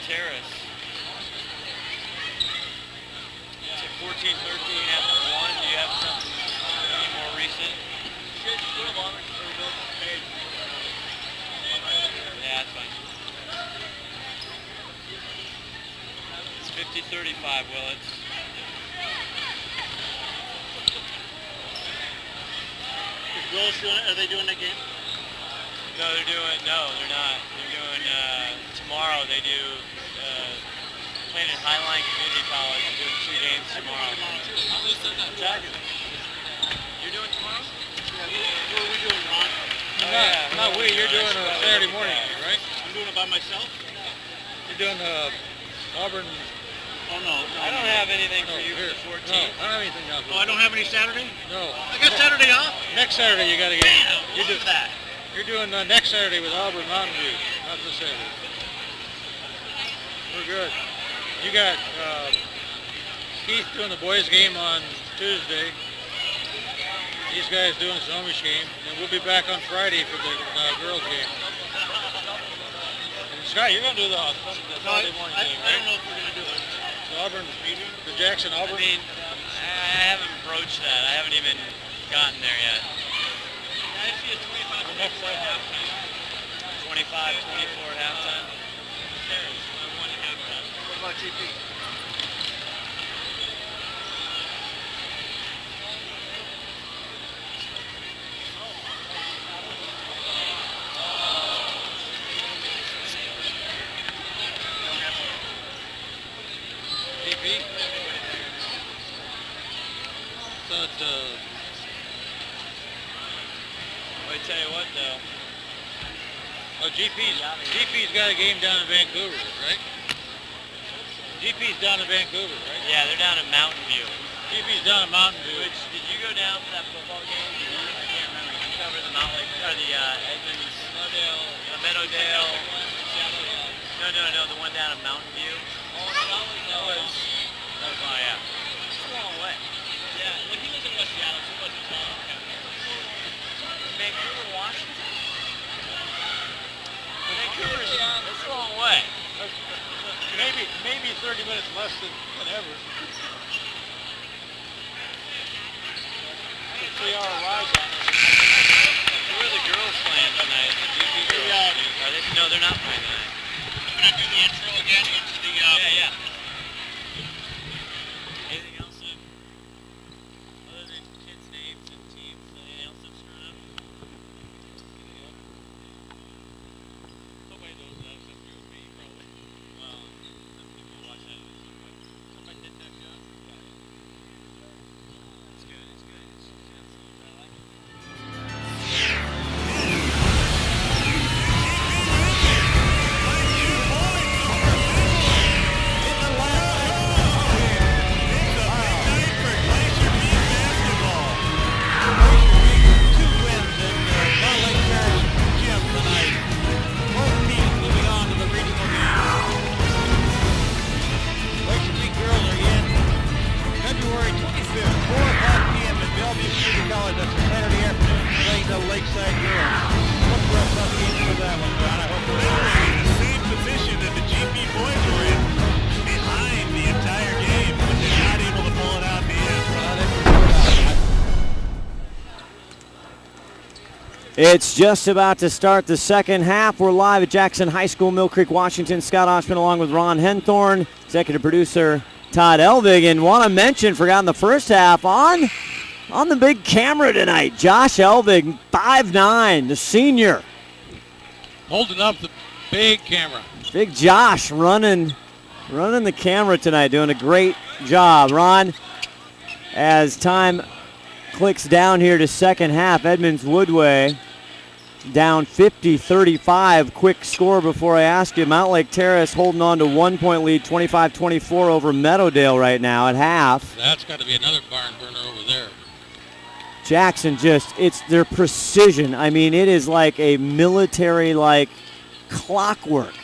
Terrace? It's at 14-13 after 1. Do you have something any more recent? Yeah, that's fine. It's 50-35, Willits. Are they doing that game? No, they're not. They're doing, tomorrow they do, playing at Highline Community College. They're doing 2 games tomorrow. You're doing tomorrow? What are we doing, Ron? Not we, you're doing a Saturday morning, right? I'm doing it by myself? You're doing Auburn. Oh, no. I don't have anything for you for the 14th. No, I don't have anything down Oh, I don't have any Saturday? No. I got Saturday off? Next Saturday you got to get. Damn, You're, love that. you're doing next Saturday with Auburn Mountain View, not this Saturday. We're good. You got Keith doing the boys game on Tuesday. These guys doing the Snohomish game, and we'll be back on Friday for the girls game. And Scott, you're going to do the Saturday morning game, I don't right? know if we're going to do it. The Auburn, the Jackson Auburn. I mean, I haven't broached that. I haven't even gotten there yet. I see a 25 next at halftime. 25, 24 at halftime. One at halftime. What about GP? GP. Thought I tell you what, though. GP's got a game down in Vancouver, right? GP's down in Vancouver, right? Yeah, they're down in Mountain View. GP's down in Mountain View. Which, did you go down for that football game? I can't remember. You covered the Mountain Lake, or the Edmonds, Meadowdale. No, the one down in Mountain View. That was, oh yeah. be 30 minutes less than ever. 3-hour ride down there. Who are the girls playing tonight? The GP girls? Are they? No, they're not playing tonight. I'm going to do the intro again into the... Yeah. Anything else other than kids' names and teams? Anything else that's screwed up? Nobody knows that except you and me, probably. Well, people watch that. Somebody did that job? It's good. It's absolutely, I like it. February 25th, 4 o'clock p.m. at Bellevue Community College. That's a Saturday afternoon playing the Lakeside Girls. Look for us on the end for that one, John. I hope we're Literally in the same position that the GP boys were in, behind the entire game, but they're not able to pull it out in the end. It's just about to start the second half. We're live at Jackson High School, Mill Creek, Washington. Scott Oshman along with Ron Henthorn, executive producer Todd Elvig. And want to mention, forgot in the first half, on the big camera tonight, Josh Elvig, 5'9", the senior. holding up the big camera. Big Josh running the camera tonight, doing a great job. Ron, as time clicks down here to second half, Edmonds-Woodway down 50-35. Quick score before I ask you. Mount Lake Terrace holding on to 1-point lead, 25-24 over Meadowdale right now at half. That's got to be another barn burner over there. Jackson it's their precision. I mean, it is like a military-like clockwork.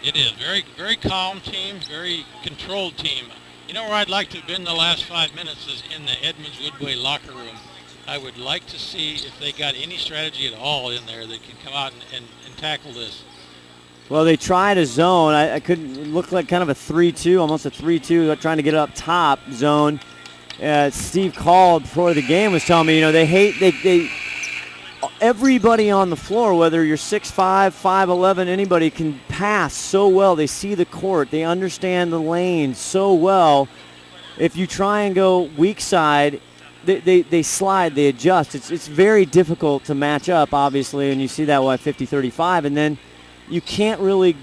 It is. Very, very calm team, very controlled team. You know where I'd like to have been the last 5 minutes is in the Edmonds-Woodway locker room. I would like to see if they got any strategy at all in there that can come out and tackle this. Well, they tried a zone. I couldn't look like kind of a 3-2, almost a 3-2, trying to get up top zone. Steve Call before the game was telling me, they everybody on the floor, whether you're 6'5", 5'11", anybody can pass so well. They see the court. They understand the lane so well. If you try and go weak side, they slide, they adjust. It's very difficult to match up, obviously, and you see that at 50-35. And then you can't really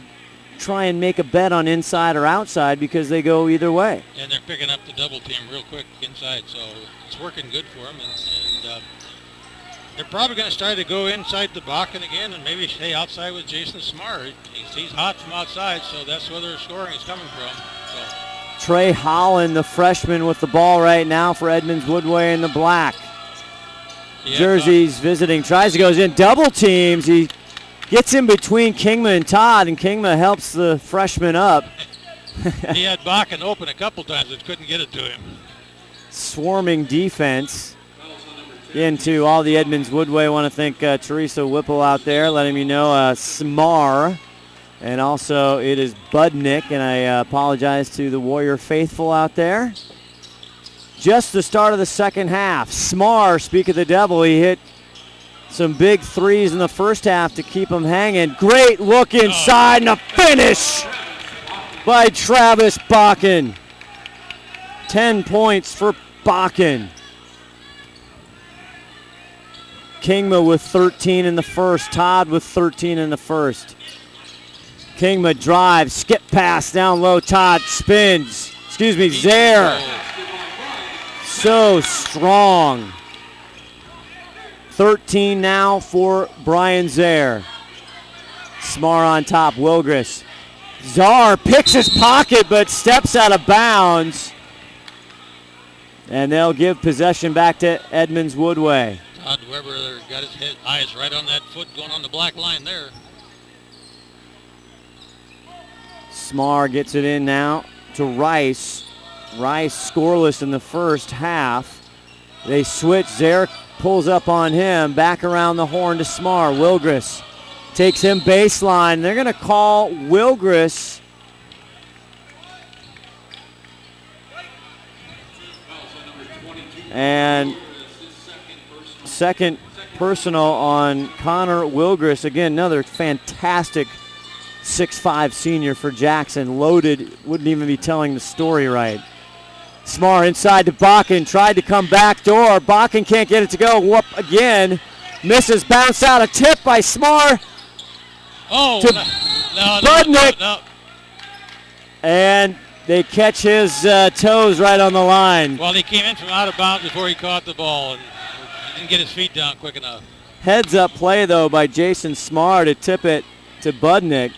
try and make a bet on inside or outside because they go either way. And they're picking up the double team real quick inside, so it's working good for them. And they're probably going to start to go inside the Bakken again and maybe stay outside with Jason Smart. He's hot from outside, so that's where their scoring is coming from. So. Trey Holland, the freshman, with the ball right now for Edmonds-Woodway in the black. Jerseys visiting, tries to goes in, double teams. He gets in between Kingma and Todd, and Kingma helps the freshman up. He had Bakken open a couple times and couldn't get it to him. Swarming defense. Into all the Edmonds-Woodway. Want to thank Teresa Whipple out there, letting me know Smar. And also it is Budnick, and I apologize to the Warrior faithful out there. Just the start of the second half. Smar, speak of the devil, he hit some big threes in the first half to keep him hanging. Great look inside and a finish by Travis Bakken. 10 points for Bakken. Kingma with 13 in the first. Todd with 13 in the first. Kingma drives, skip pass down low. Todd spins. Zaire. So strong. 13 now for Brian Zaire. Smar on top. Wilgris. Czar picks his pocket but steps out of bounds. And they'll give possession back to Edmonds-Woodway. Todd Weber got his eyes right on that foot going on the black line there. Smar gets it in now to Rice. Rice scoreless in the first half. They switch. Zaire pulls up on him. Back around the horn to Smar. Wilgris takes him baseline. They're going to call Wilgris And second personal on Connor Wilgris. Again, another fantastic 6'5" senior for Jackson. Loaded, wouldn't even be telling the story right. Smar inside to Bakken, tried to come back door. Bakken can't get it to go. Whoop again. Misses, bounce out, a tip by Smar. Oh, to Budnick. No. And they catch his toes right on the line. Well, he came in from out of bounds before he caught the ball, and he didn't get his feet down quick enough. Heads up play, though, by Jason Smar to tip it to Budnick.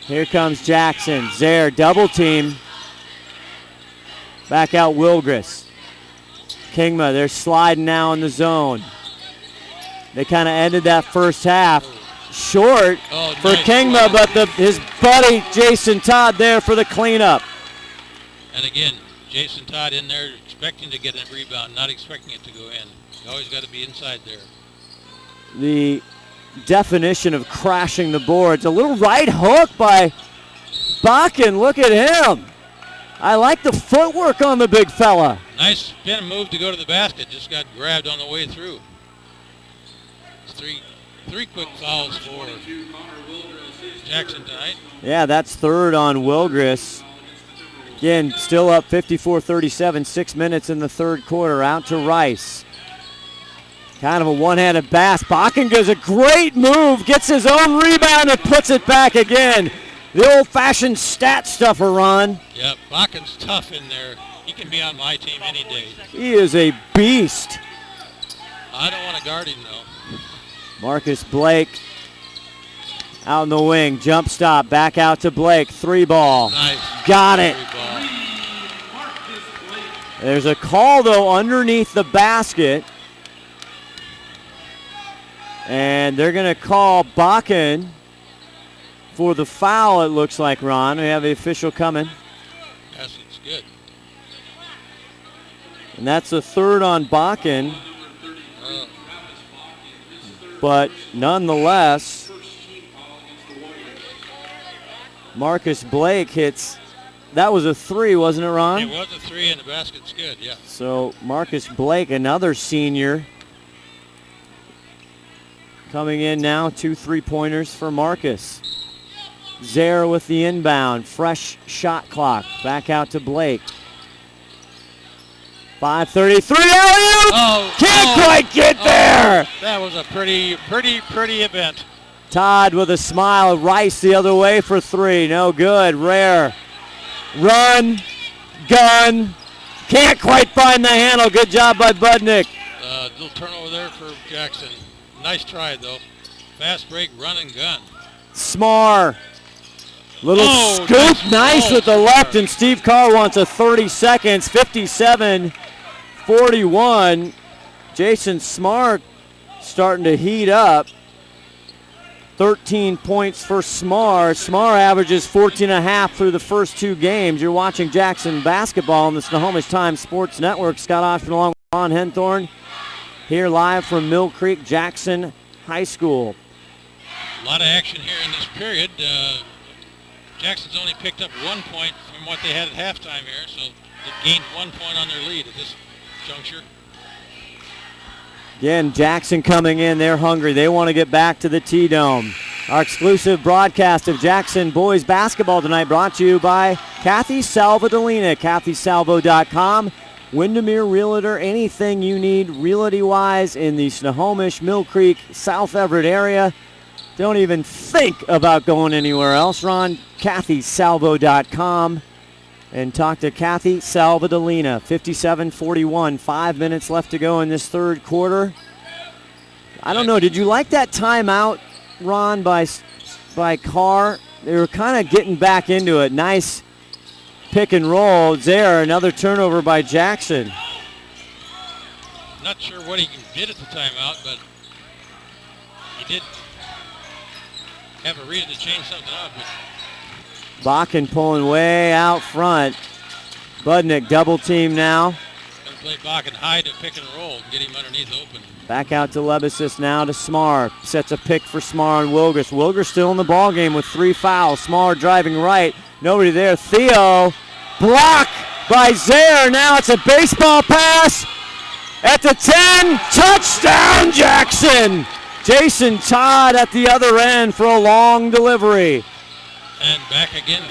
Here comes Jackson. Zare double team. Back out Wilgris. Kingma, they're sliding now in the zone. They kind of ended that first half short for nice. Kingma, but his buddy Jason Todd there for the cleanup. And again, Jason Todd in there expecting to get a rebound, not expecting it to go in. You always got to be inside there. The definition of crashing the boards. A little right hook by Bakken. Look at him. I like the footwork on the big fella. Nice spin move to go to the basket. Just got grabbed on the way through. It's three quick fouls for Jackson tonight. Yeah, that's third on Wilgris. Again, still up 54-37, 6 minutes in the third quarter. Out to Rice. Kind of a one-handed pass. Bakken does a great move, gets his own rebound and puts it back again. The old-fashioned stat stuffer, Ron. Yep, Bakken's tough in there. He can be on my team any day. He is a beast. I don't want to guard him, though. Marcus Blake out in the wing. Jump stop. Back out to Blake. Three ball. Nice. Got it. There's a call, though, underneath the basket. And they're going to call Bakken for the foul, it looks like, Ron. We have the official coming. Yes, it's good. And that's the third on Bakken. But nonetheless, Marcus Blake hits. That was a three, wasn't it, Ron? It was a three, and the basket's good, yeah. So Marcus Blake, another senior, coming in now. 2 3-pointers for Marcus. Zare with the inbound. Fresh shot clock. Back out to Blake. 5:33. Alley-oop! Can't quite get there. That was a pretty event. Todd with a smile. Rice the other way for three. No good. Rare. Run. Gun. Can't quite find the handle. Good job by Budnick. Little turnover there for Jackson. Nice try, though. Fast break, run and gun. Smar. Little scoop. Nice with the left, and Steve Carr wants a 30 seconds. 57-41. Jason Smar starting to heat up. 13 points for Smar. Smar averages 14.5 through the first 2 games. You're watching Jackson basketball on the Snohomish Times Sports Network. Scott Oshman along with Ron Henthorn here live from Mill Creek Jackson High School. A lot of action here in this period. Jackson's only picked up 1 point from what they had at halftime here, so they gained 1 point on their lead at this juncture. Again, Jackson coming in. They're hungry. They want to get back to the T-Dome. Our exclusive broadcast of Jackson boys basketball tonight brought to you by Kathy Salvadolina, KathySalvo.com. Windermere Realtor, anything you need realty-wise in the Snohomish, Mill Creek, South Everett area. Don't even think about going anywhere else. Ron, KathySalvo.com. And talk to Kathy Salvadolina. 57-41, 5 minutes left to go in this third quarter. I don't know, did you like that timeout, Ron, by Carr? They were kind of getting back into it. Nice pick and roll. There, another turnover by Jackson. Not sure what he did at the timeout, but he did have a reason to change something up. Bakken pulling way out front. Budnick double team now. Going to play Bakken high to pick and roll and get him underneath open. Back out to Lebesis now to Smar. Sets a pick for Smar and Wilgers. Wilgers still in the ball game with 3 fouls. Smar driving right. Nobody there. Theo. Block by Zaire. Now it's a baseball pass at the 10. Touchdown, Jackson. Jason Todd at the other end for a long delivery. And back again.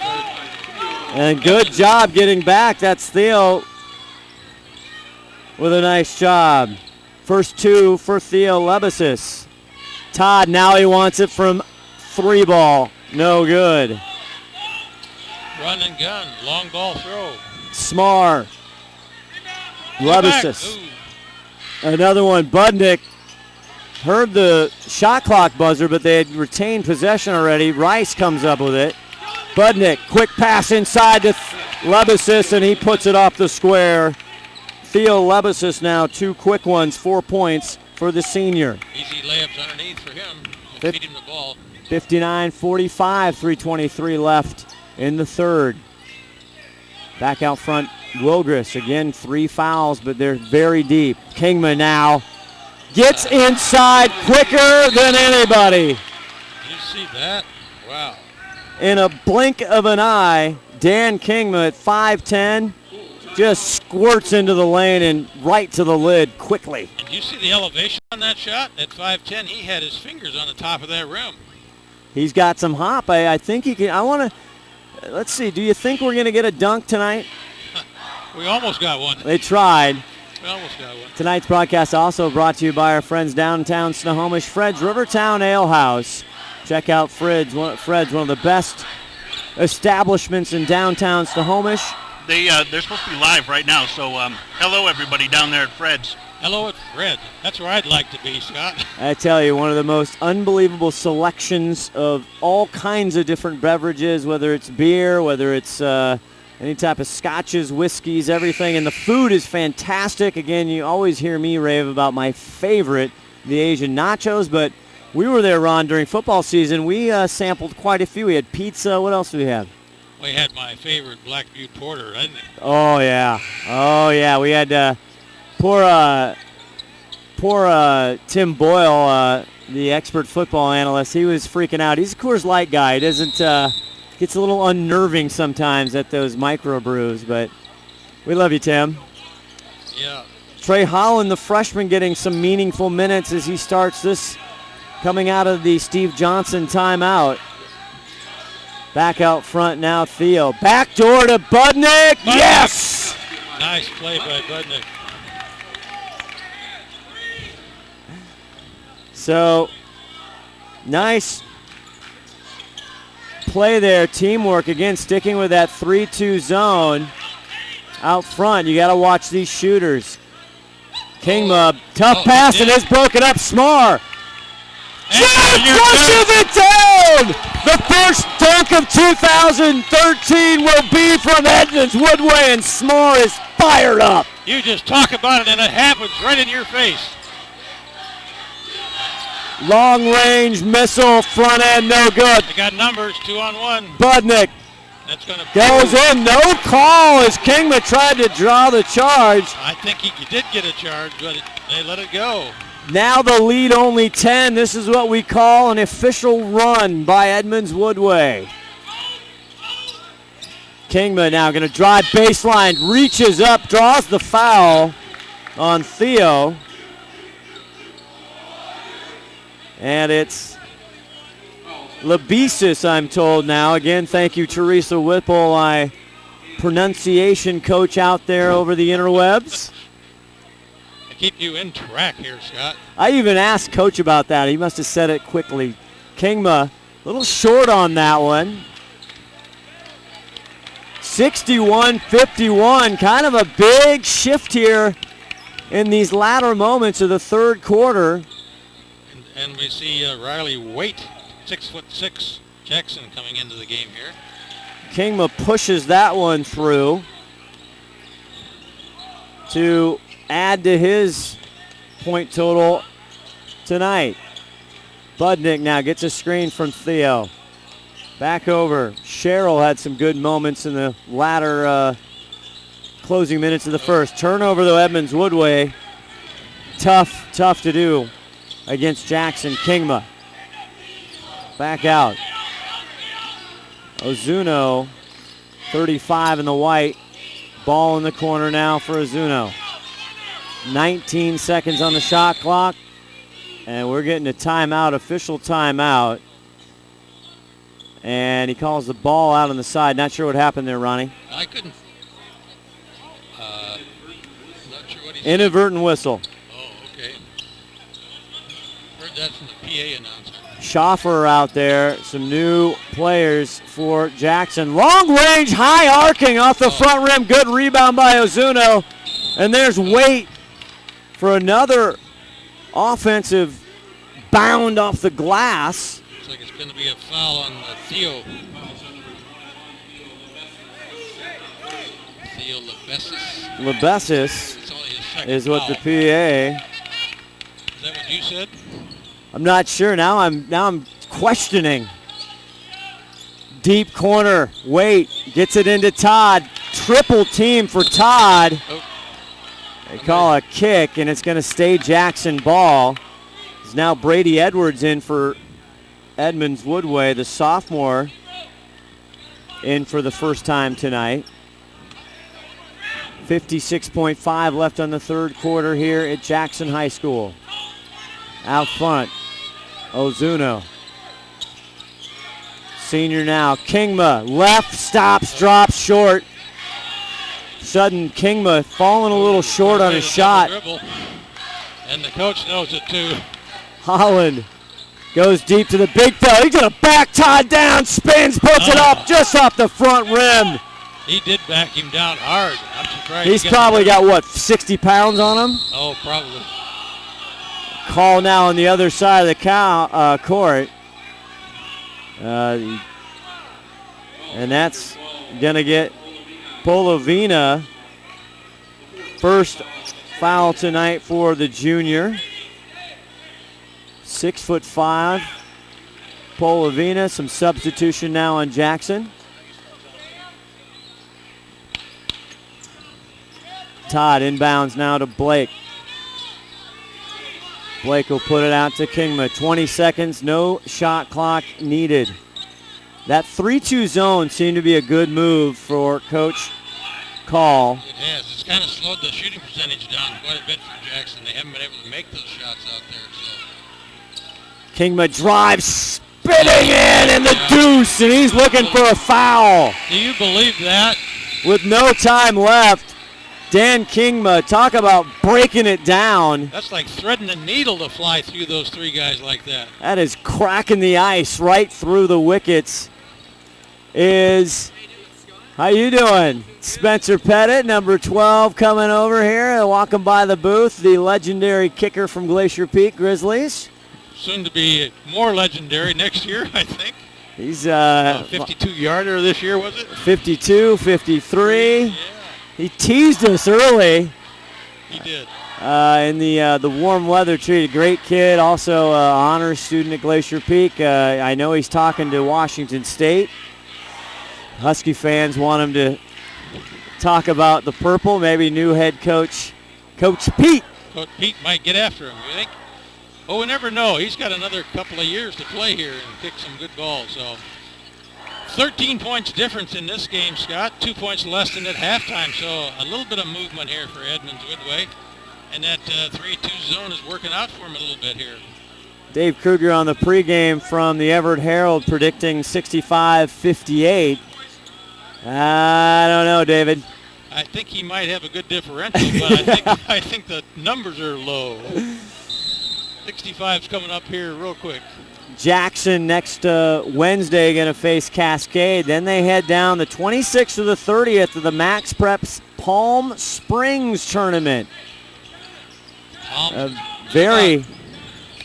And good job getting back. That's Theo with a nice job. First 2 for Theo Lebesis. Todd, now he wants it from 3 ball. No good. Run and gun. Long ball throw. Smar. Lebesis. Another one. Budnick heard the shot clock buzzer, but they had retained possession already. Rice comes up with it. Budnick, quick pass inside to Lebesis, and he puts it off the square. Theo Lebesis now 2 quick ones, 4 points for the senior. Easy layups underneath for him. Feed him the ball. 59-45, 3:23 left in the third. Back out front, Wilgris. Again, 3 fouls, but they're very deep. Kingman now gets inside quicker than anybody. Did you see that? Wow. In a blink of an eye, Dan Kingman at 5'10", just squirts into the lane and right to the lid quickly. Did you see the elevation on that shot? At 5'10", he had his fingers on the top of that rim. He's got some hop. I think he can. I want to. Let's see. Do you think we're going to get a dunk tonight? We almost got one. They tried. We almost got one. Tonight's broadcast also brought to you by our friends downtown Snohomish, Fred's Rivertown Ale House. Check out Fred's, one of the best establishments in downtown Snohomish. They're supposed to be live right now, so hello everybody down there at Fred's. Hello at Fred. That's where I'd like to be, Scott. I tell you, one of the most unbelievable selections of all kinds of different beverages, whether it's beer, whether it's any type of scotches, whiskeys, everything. And the food is fantastic. Again, you always hear me rave about my favorite, the Asian nachos, but we were there, Ron, during football season. We sampled quite a few. We had pizza. What else do we have? We had my favorite Black Butte Porter, didn't we? Oh, yeah. Oh, yeah. We had poor Tim Boyle, the expert football analyst. He was freaking out. He's a Coors Light guy. He doesn't gets a little unnerving sometimes at those microbrews, but we love you, Tim. Yeah. Trey Holland, the freshman, getting some meaningful minutes as he starts this coming out of the Steve Johnson timeout. Back out front now, Theo. Backdoor to Budnick. Yes! Nice play by Budnick. So, nice play there. Teamwork, again, sticking with that 3-2 zone. Out front, you got to watch these shooters. Kingma, tough pass, and it's broken up. Smar. Just pushes it down! The first dunk of 2013 will be from Edmonds-Woodway, and Smar is fired up. You just talk about it, and it happens right in your face. Long-range missile, front end, no good. They got numbers, 2-on-1. Budnick That's going to goes in, no call as Kingma tried to draw the charge. I think he did get a charge, but they let it go. Now the lead only 10. This is what we call an official run by Edmonds-Woodway. Kingma now going to drive baseline, reaches up, draws the foul on Theo. And it's Lebesis, I'm told now. Again, thank you, Teresa Whipple, my pronunciation coach out there over the interwebs. I keep you in track here, Scott. I even asked Coach about that. He must have said it quickly. Kingma, a little short on that one. 61-51, kind of a big shift here in these latter moments of the third quarter. And we see Riley Waite, 6'6", Jackson coming into the game here. Kingma pushes that one through to add to his point total tonight. Budnick now gets a screen from Theo. Back over. Sherrill had some good moments in the latter closing minutes of the first. Turnover, though, Edmonds-Woodway. Tough to do against Jackson. Kingma. Back out. Ozuno, 35 in the white. Ball in the corner now for Ozuna. 19 seconds on the shot clock. And we're getting a timeout, official timeout. And he calls the ball out on the side. Not sure what happened there, Ronnie. I couldn't. Not sure what he said. Inadvertent whistle. Oh, okay. Heard that from the PA announcer. Schaffer out there. Some new players for Jackson. Long range, high arcing off the front rim. Good rebound by Ozuna. And there's Waite for another offensive bound off the glass. Looks like it's going to be a foul on Theo. Theo Lebesis. Lebesis It's only his second is what the foul. PA. Is that what you said? I'm not sure. Now I'm questioning. Deep corner. Waite gets it into Todd. Triple team for Todd. Oh. They call a kick, and it's going to stay Jackson ball. It's now Brady Edwards in for Edmonds-Woodway, the sophomore, in for the first time tonight. 56.5 left on the third quarter here at Jackson High School. Out front, Ozuna. Senior now, Kingma, left, stops, drops, short. Sudden Kingma falling a little short on his shot. Dribble. And the coach knows it too. Holland goes deep to the big fella. He's going to back Todd down, spins, puts it up just off the front rim. He did back him down hard. I'm surprised. He's probably got, what, 60 pounds on him? Oh, probably. Call now on the other side of the court. And that's going to get Polovina. First foul tonight for the junior. 6'5". Polovina. Some substitution now on Jackson. Todd inbounds now to Blake. Blake will put it out to Kingma. 20 seconds, no shot clock needed. That 3-2 zone seemed to be a good move for Coach Call. It has. It's kind of slowed the shooting percentage down quite a bit for Jackson. They haven't been able to make those shots out there. So. Kingma drives, spinning in, and the deuce, and he's looking for a foul. Do you believe that? With no time left, Dan Kingma, talk about breaking it down. That's like threading a needle to fly through those three guys like that. That is cracking the ice right through the wickets. How you doing? Spencer Pettit, number 12, coming over here, walking by the booth, the legendary kicker from Glacier Peak Grizzlies. Soon to be more legendary next year, I think. He's 52-yarder this year, was it? 52, 53. Yeah, He teased us early. he did. In the warm weather treat. A great kid, also honors student at Glacier Peak. I know he's talking to Washington State. Husky fans want him to talk about the purple. Maybe new head coach, Coach Pete. Coach Pete might get after him, you think? Oh, we never know. He's got another couple of years to play here and kick some good balls. So 13 points difference in this game, Scott. 2 points less than at halftime. So a little bit of movement here for Edmonds-Woodway. And that 3-2 zone is working out for him a little bit here. Dave Kruger on the pregame from the Everett Herald predicting 65-58. I don't know, David. I think he might have a good differential, but I think the numbers are low. 65's coming up here real quick. Jackson next Wednesday going to face Cascade. Then they head down the 26th to the 30th to the Max Preps Palm Springs tournament. A very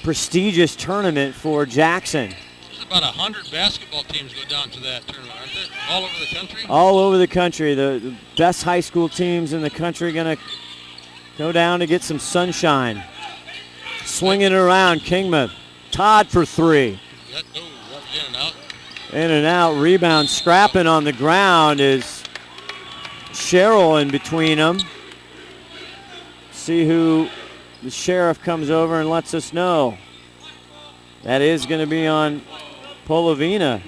prestigious tournament for Jackson. There's about 100 basketball teams go down to that tournament, aren't there? All over the country? All over the country. The best high school teams in the country going to go down to get some sunshine. Swinging it around, Kingma. Todd for three. In and out. In and out. Rebound. Scrapping on the ground is Sherrill in between them. See who the sheriff comes over and lets us know. That is going to be on Polovina.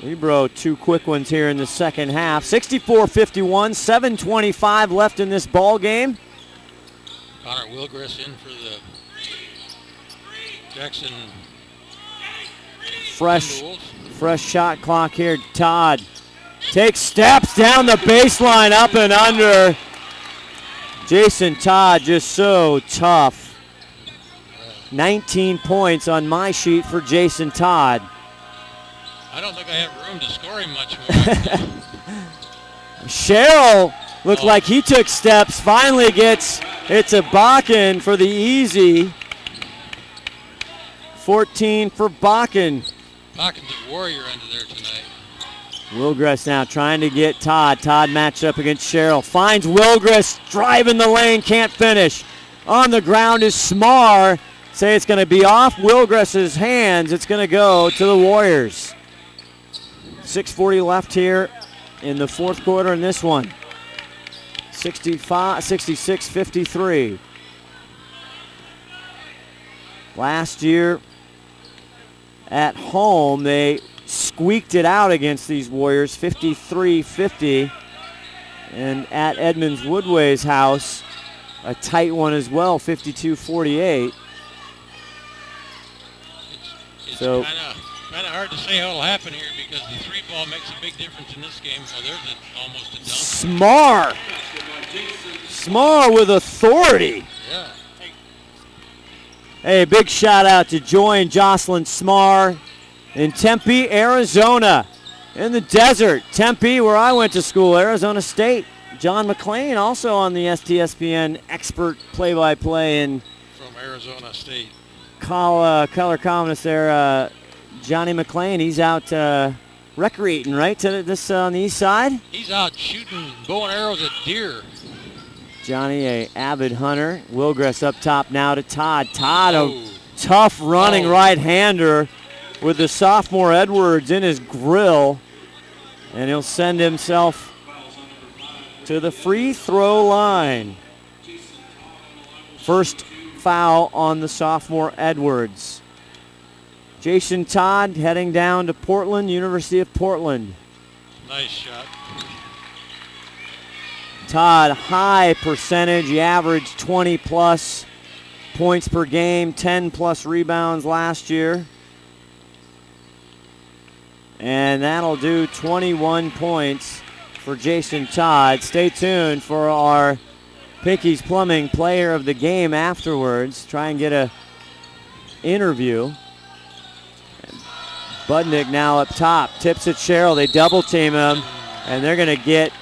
Libro, 2 quick ones here in the second half. 64-51, 7:25 left in this ball game. Connor Wilgress in for the Jackson Fresh shot clock here. Todd takes steps down the baseline, up and under. Jason Todd just so tough. 19 points on my sheet for Jason Todd. I don't think I have room to score him much more. Sherrill looked like he took steps. Finally gets, it's a Bakken for the easy. 14 for Bakken. Bakken's a warrior under there tonight. Wilgress now trying to get Todd. Todd matched up against Sherrill. Finds Wilgress driving the lane, can't finish. On the ground is Smar. Say it's going to be off Wilgress's hands. It's going to go to the Warriors. 6:40 left here in the fourth quarter in this one. 66-53. Last year at home, they squeaked it out against these Warriors, 53-50. And at Edmonds-Woodway's house, a tight one as well, 52-48. It's So kind of hard to say how it'll happen here because the 3-ball makes a big difference in this game. Oh, there's almost a dunk. Smar with authority. Yeah. Hey, big shout out to Joy and Jocelyn Smar in Tempe, Arizona. In the desert, Tempe, where I went to school, Arizona State. John McClain also on the STSPN expert play-by-play and From Arizona State. color columnist there, Johnny McClain. He's out recreating, right, to this on the east side? He's out shooting bow and arrows at deer. Johnny, a avid hunter. Wilgress up top now to Todd. Todd, a tough running right-hander with the sophomore Edwards in his grill. And he'll send himself to the free throw line. First foul on the sophomore Edwards. Jason Todd heading down to Portland, University of Portland. Nice shot. Todd, high percentage. He averaged 20-plus points per game, 10-plus rebounds last year. And that'll do 21 points for Jason Todd. Stay tuned for our Pinky's Plumbing Player of the Game afterwards. Try and get a interview. Budnick now up top. Tips at Sherrill. They double team him. And they're going to get...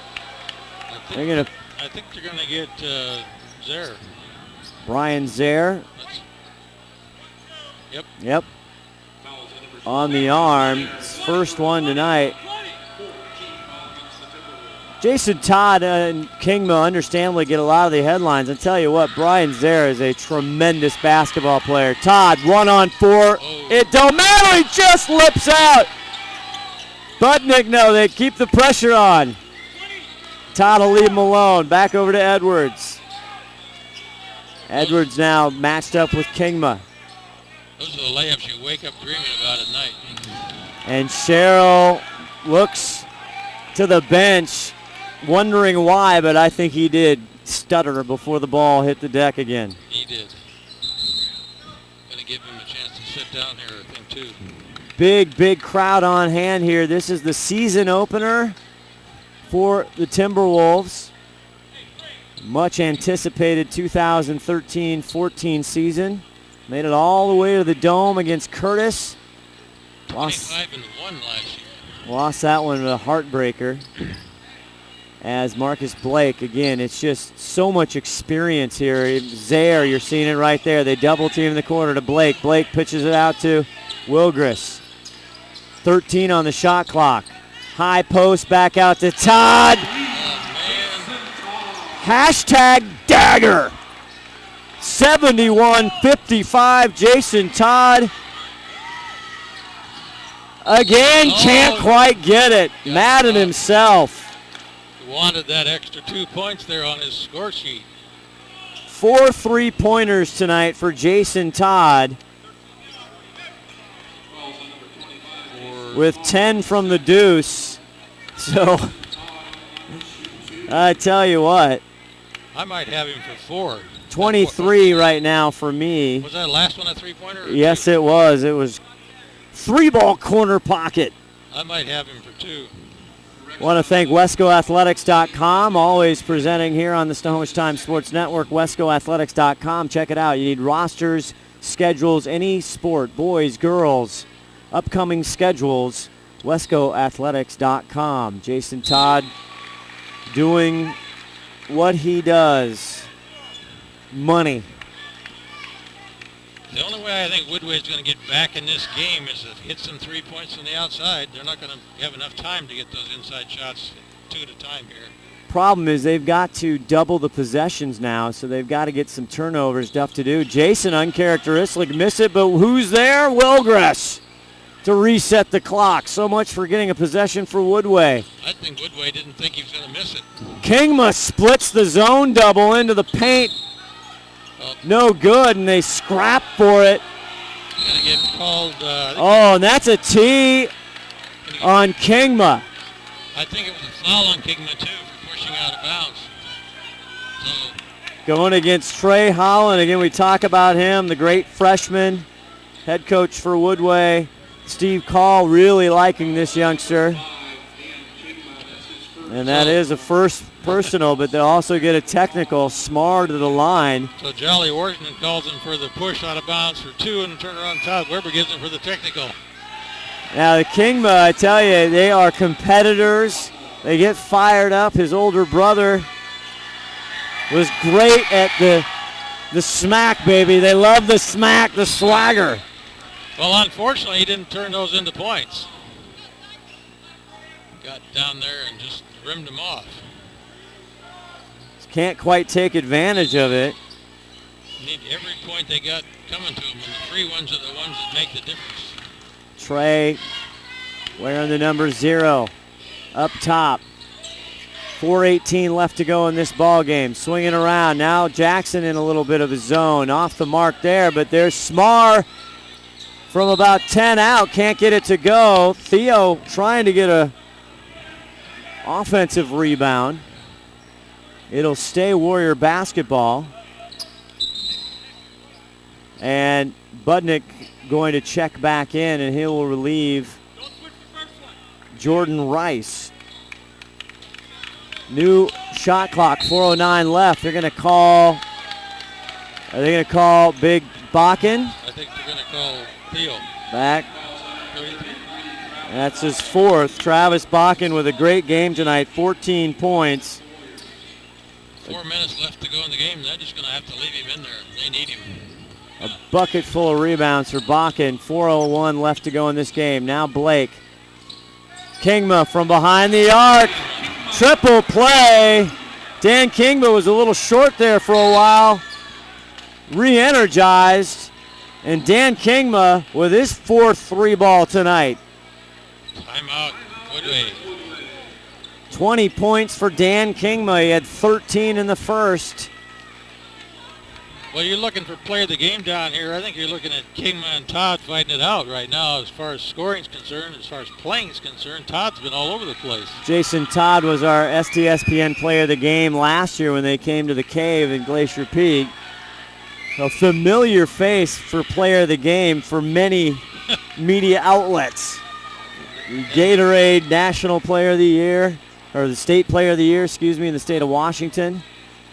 I think they're going to get Zaire. Brian Zaire. Yep. On the arm. First one tonight. Jason Todd and Kingma understandably get a lot of the headlines. I tell you what, Brian Zaire is a tremendous basketball player. Todd, 1-on-4. It don't matter. He just lips out. Budnick, no, they keep the pressure on. Todd will leave him alone. Back over to Edwards. Edwards now matched up with Kingma. Those are the layups you wake up dreaming about at night. And Sherrill looks to the bench, wondering why, but I think he did stutter before the ball hit the deck again. He did. Going to give him a chance to sit down here, I think, too. Big crowd on hand here. This is the season opener for the Timberwolves. Much anticipated 2013-14 season. Made it all the way to the Dome against Curtis. 25-1 last year. Lost that one with a heartbreaker. As Marcus Blake, again, it's just so much experience here. Zaire, you're seeing it right there. They double team in the corner to Blake. Blake pitches it out to Wilgress. 13 on the shot clock. High post back out to Todd. Hashtag dagger. 71-55, Jason Todd. Again, can't quite get it. Mad at himself. He wanted that extra 2 points there on his score sheet. 4 3-pointers tonight for Jason Todd. For with 10 from the deuce. So, I tell you what. I might have him for 4. 23 right now for me. Was that last one a three-pointer? Yes, it was. It was 3-ball corner pocket. I might have him for 2. Want to thank WescoAthletics.com, always presenting here on the Snohomish Times Sports Network, WescoAthletics.com. Check it out. You need rosters, schedules, any sport, boys, girls, upcoming schedules, WescoAthletics.com. Jason Todd doing what he does. Money. The only way I think Woodway's going to get back in this game is to hit some 3 points from the outside. They're not going to have enough time to get those inside shots 2 at a time here. Problem is they've got to double the possessions now, so they've got to get some turnovers, stuff to do. Jason, uncharacteristic, miss it, but who's there? Wilgress to reset the clock. So much for getting a possession for Woodway. I think Woodway didn't think he was going to miss it. Kingma splits the zone double into the paint. No good, and they scrap for it. Going to get called. And that's a tee on Kingma. I think it was a foul on Kingma, too, for pushing out of bounds. So, going against Trey Holland. Again, we talk about him, the great freshman, head coach for Woodway. Steve Call really liking this youngster. And that is a first personal, but they'll also get a technical. Smart to the line. So Jolly Washington calls him for the push out of bounds for 2 and turn around Todd Weber gives him for the technical. Now the Kingma, I tell you, they are competitors. They get fired up. His older brother was great at the smack, baby. They love the smack, the swagger. Well, unfortunately, he didn't turn those into points. Got down there and just rimmed them off. Can't quite take advantage of it. Need every point they got coming to them, and the free ones are the ones that make the difference. Trey wearing the number 0 up top. 4:18 left to go in this ball game. Swinging around. Now Jackson in a little bit of a zone. Off the mark there, but there's Smar from about 10 out. Can't get it to go. Theo trying to get a offensive rebound. It'll stay Warrior basketball. And Budnick going to check back in, and he will relieve Jordan Rice. New shot clock, 4:09 left. They're going to call. Are they going to call Big Bakken? I think they're going to call Theo. Back. That's his 4th. Travis Bakken with a great game tonight, 14 points. 4 minutes left to go in the game. They're just going to have to leave him in there. They need him. A bucket full of rebounds for Bakken. 4:01 left to go in this game. Now Blake. Kingma from behind the arc. Triple play. Dan Kingma was a little short there for a while. Re-energized. And Dan Kingma with his 4th 3-ball tonight. Timeout, Woodway. 20 points for Dan Kingma. He had 13 in the first. Well, you're looking for player of the game down here. I think you're looking at Kingma and Todd fighting it out right now as far as scoring is concerned. As far as playing is concerned, Todd's been all over the place. Jason Todd was our STSPN player of the game last year when they came to the Cave in Glacier Peak. A familiar face for player of the game for many media outlets. Gatorade National Player of the Year, or the State Player of the Year, in the state of Washington.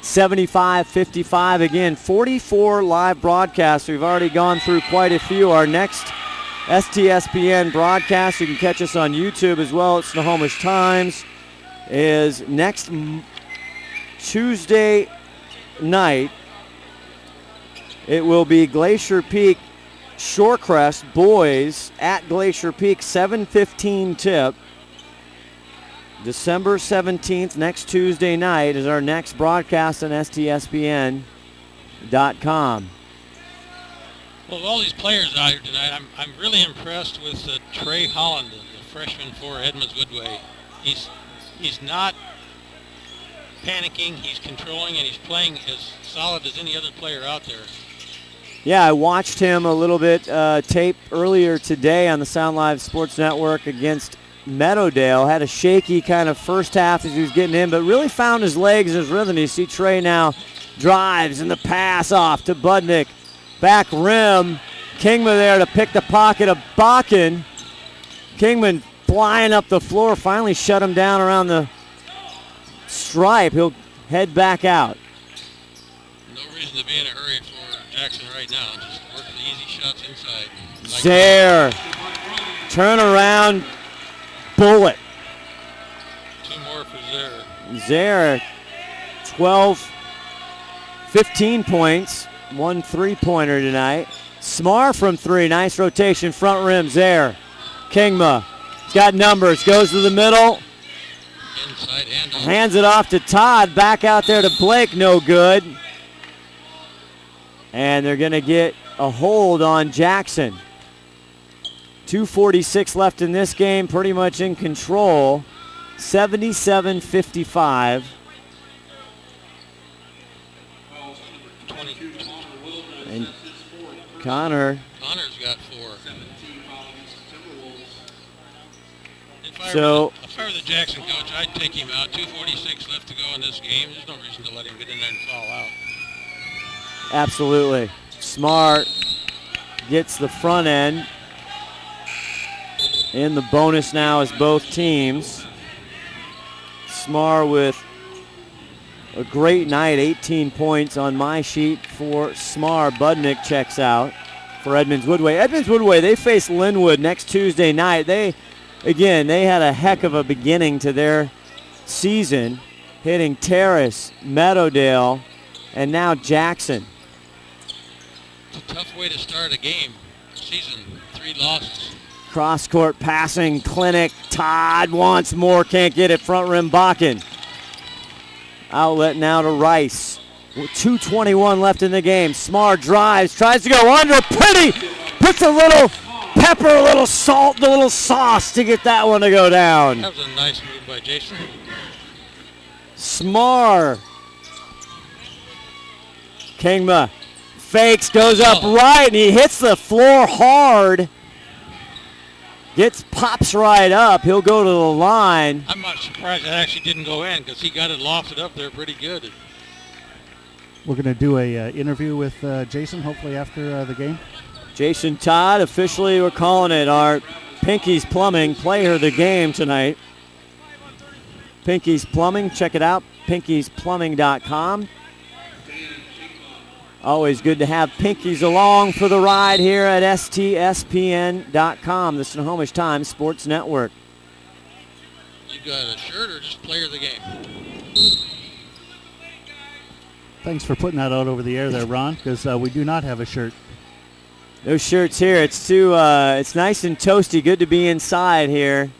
75-55 again, 44 live broadcasts. We've already gone through quite a few. Our next STSPN broadcast, you can catch us on YouTube as well at Snohomish Times, is next Tuesday night. It will be Glacier Peak Shorecrest boys at Glacier Peak, 7:15 tip. December 17th, next Tuesday night, is our next broadcast on STSPN.com. Well, all these players out here tonight, I'm really impressed with Trey Holland, the freshman for Edmonds-Woodway. He's not panicking, he's controlling, and he's playing as solid as any other player out there. Yeah, I watched him a little bit tape earlier today on the Sound Live Sports Network against Meadowdale. Had a shaky kind of first half as he was getting in, but really found his legs and his rhythm. You see Trey now drives and the pass off to Budnick. Back rim. Kingman there to pick the pocket of Bakken. Kingman flying up the floor, finally shut him down around the stripe. He'll head back out. No reason to be in a hurry for Jackson right now. Just work the easy shots inside. Zaire. Turn around. Bullet. 2 more for Zaire. Zaire, 15 points, 1 3-pointer tonight. Smar from 3, nice rotation, front rim, Zaire. Kingma, he's got numbers, goes to the middle. Inside handoff. Hands it off to Todd, back out there to Blake, no good. And they're gonna get a hold on Jackson. 2:46 left in this game, pretty much in control. 77-55. And Connor's got 4. If I were the Jackson coach, I'd take him out. 2:46 left to go in this game. There's no reason to let him get in there and foul out. Absolutely. Smart gets the front end. In the bonus now is both teams. Smar with a great night, 18 points on my sheet for Smar. Budnick checks out for Edmonds-Woodway. Edmonds-Woodway, they face Linwood next Tuesday night. They had a heck of a beginning to their season, hitting Terrace, Meadowdale, and now Jackson. It's a tough way to start a game. Season, 3 losses. Cross-court passing clinic. Todd wants more, can't get it. Front rim Bakken. Outlet now to Rice. 2:21 left in the game. Smart drives, tries to go under. Pretty puts a little pepper, a little salt, a little sauce to get that one to go down. That was a nice move by Jason. Smart. Kingma fakes, goes up right, and he hits the floor hard. Pops right up. He'll go to the line. I'm not surprised that actually didn't go in because he got it lofted up there pretty good. We're going to do a interview with Jason, hopefully after the game. Jason Todd, officially we're calling it our Pinky's Plumbing player of the game tonight. Pinky's Plumbing, check it out, pinkysplumbing.com. Always good to have Pinkies along for the ride here at stspn.com, the Snohomish Times Sports Network. You got a shirt or just player of the game? Thanks for putting that out over the air there, Ron, because we do not have a shirt. No shirts here. It's nice and toasty. Good to be inside here.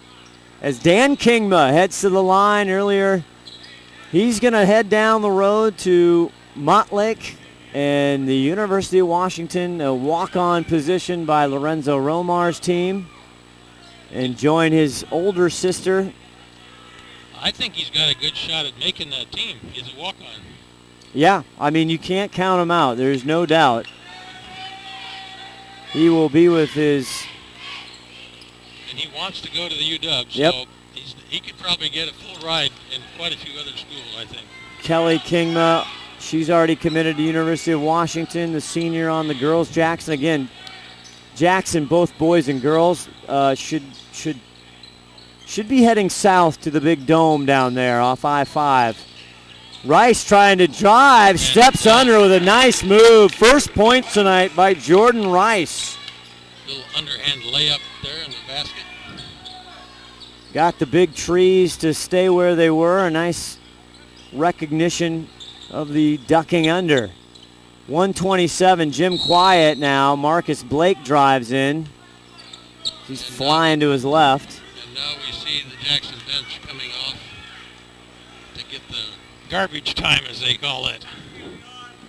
As Dan Kingma heads to the line earlier, he's going to head down the road to Montlake and the University of Washington, a walk-on position by Lorenzo Romar's team, and join his older sister. I think he's got a good shot at making that team. He's a walk-on. Yeah, I mean, you can't count him out. There's no doubt. He will be with his... And he wants to go to the UW, yep. So he could probably get a full ride in quite a few other schools, I think. Kelly Kingma, she's already committed to University of Washington, the senior on the girls. Jackson, again, both boys and girls, should be heading south to the big dome down there off I-5. Rice trying to drive, steps under with a nice move. First point tonight by Jordan Rice. Little underhand layup there in the basket. Got the big trees to stay where they were. A nice recognition of the ducking under. 127, Jim Quiet now. Marcus Blake drives in. He's flying to his left. And now we see the Jackson bench coming off to get the garbage time, as they call it.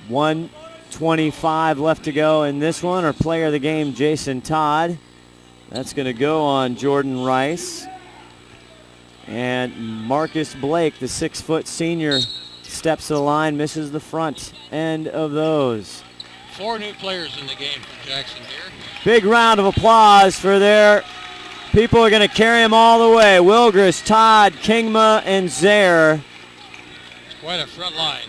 1:25 left to go in this one. Our player of the game, Jason Todd. That's going to go on Jordan Rice. And Marcus Blake, the 6-foot senior, steps to the line, misses the front end of those. 4 new players in the game for Jackson here. Big round of applause for their people who are going to carry them all the way. Wilgris, Todd, Kingma, and Zaire. It's quite a front line.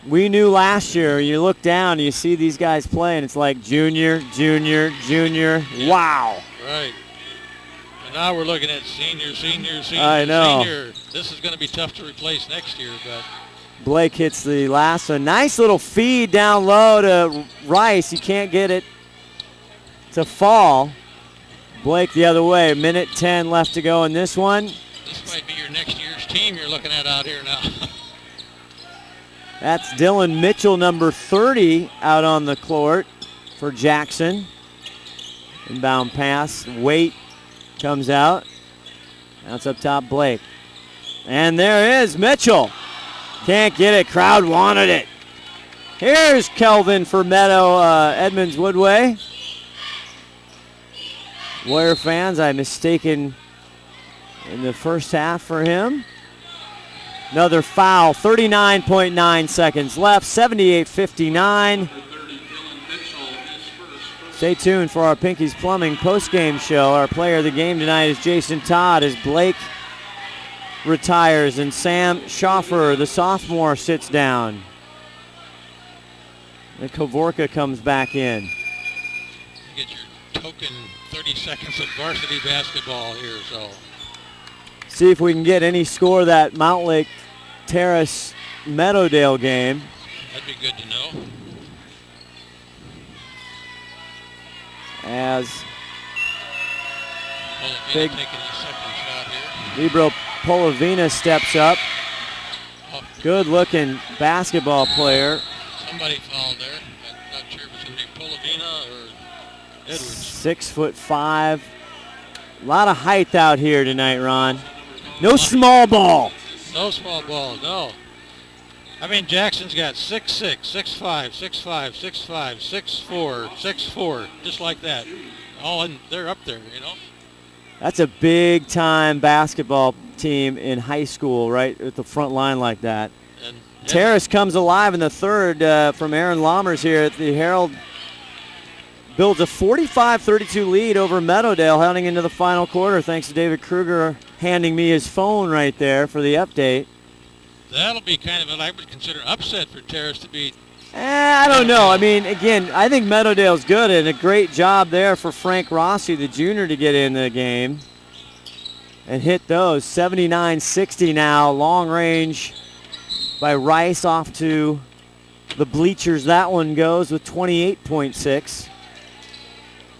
We knew last year, you look down and you see these guys play, and it's like junior, junior, junior. Yeah. Wow. Right. And now we're looking at senior, senior, senior, I know. senior. This is going to be tough to replace next year, but Blake hits the last one. Nice little feed down low to Rice. You can't get it to fall. Blake the other way. Minute 10 left to go in this one. this might be your next year's team you're looking at out here now. That's Dylan Mitchell, number 30, out on the court for Jackson. Inbound pass. Waite comes out. That's up top, Blake. And there is Mitchell. Can't get it. Crowd wanted it. Here's Kelvin for Meadow, Edmonds-Woodway. Warrior fans, I mistaken in the first half for him. Another foul, 39.9 seconds left, 78-59. Stay tuned for our Pinky's Plumbing post-game show. Our player of the game tonight is Jason Todd as Blake retires and Sam Schoffer, the sophomore, sits down. And Kavorka comes back in. You get your token 30 seconds of varsity basketball here, so. See if we can get any score of that Mount Lake Terrace Meadowdale game. That'd be good to know. As Polavina Big- taking his second shot here. Libro Polavina steps up. Oh, Good looking basketball player. somebody fouled there. I'm not sure if it's going to be Polavina or Edwards. 6'5". A lot of height out here tonight, Ron. No small ball. No small ball, no. I mean, Jackson's got 6'6", 6'5", 6'5", 6'5", 6'4", 6'4", just like that. All in, they're up there, you know. That's a big time basketball team in high school, right at the front line like that. And Terrace comes alive in the third from Aaron Lammers here at the Herald. Builds a 45-32 lead over Meadowdale heading into the final quarter, thanks to David Kruger handing me his phone right there for the update. that'll be kind of what I would consider upset for Terrace to beat. I don't know. I mean, again, I think Meadowdale's good, and a great job there for Frank Rossi, the junior, to get in the game and hit those. 79-60 now, long range by Rice off to the bleachers. That one goes with 28.6.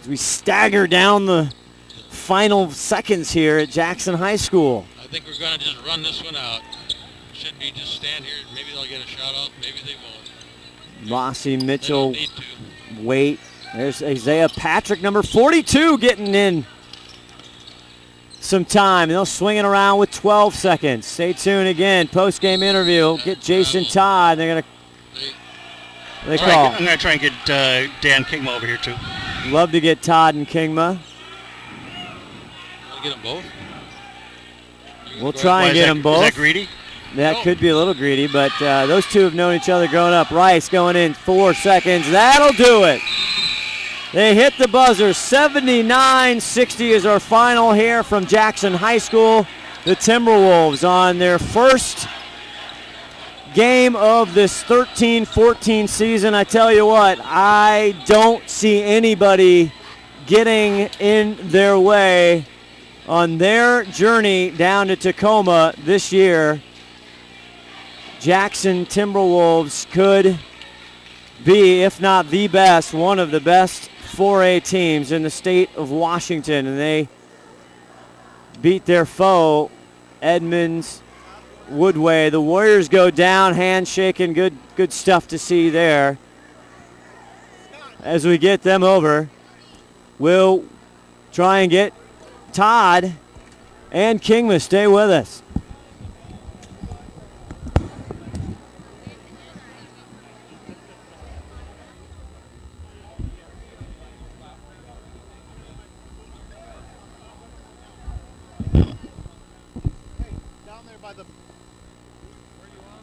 As we stagger down the final seconds here at Jackson High School. I think we're going to just run this one out. Should be just stand here. Maybe they'll get a shot off. Maybe they won't. Rossi, They Mitchell, don't need to. Waite. There's Isaiah Patrick, number 42, getting in some time. They'll swing it around with 12 seconds. Stay tuned again. Post-game interview. Get Jason Todd. They're going to All call. right, I'm going to try and get Dan Kingma over here, too. Love to get Todd and Kingma. Want to get them both? We'll try and get them both. Is that greedy? That could be a little greedy, but those two have known each other growing up. Rice going in 4 seconds. That'll do it. They hit the buzzer. 79-60 is our final here from Jackson High School. The Timberwolves on their first game of this 13-14 season. I tell you what, I don't see anybody getting in their way on their journey down to Tacoma this year. Jackson Timberwolves could be, if not the best, one of the best 4A teams in the state of Washington, and they beat their foe, Edmonds-Woodway. The Warriors go down, handshaking, good stuff to see there. As we get them over, we'll try and get Todd and Kingma. Stay with us. Down there by the. Where do you want?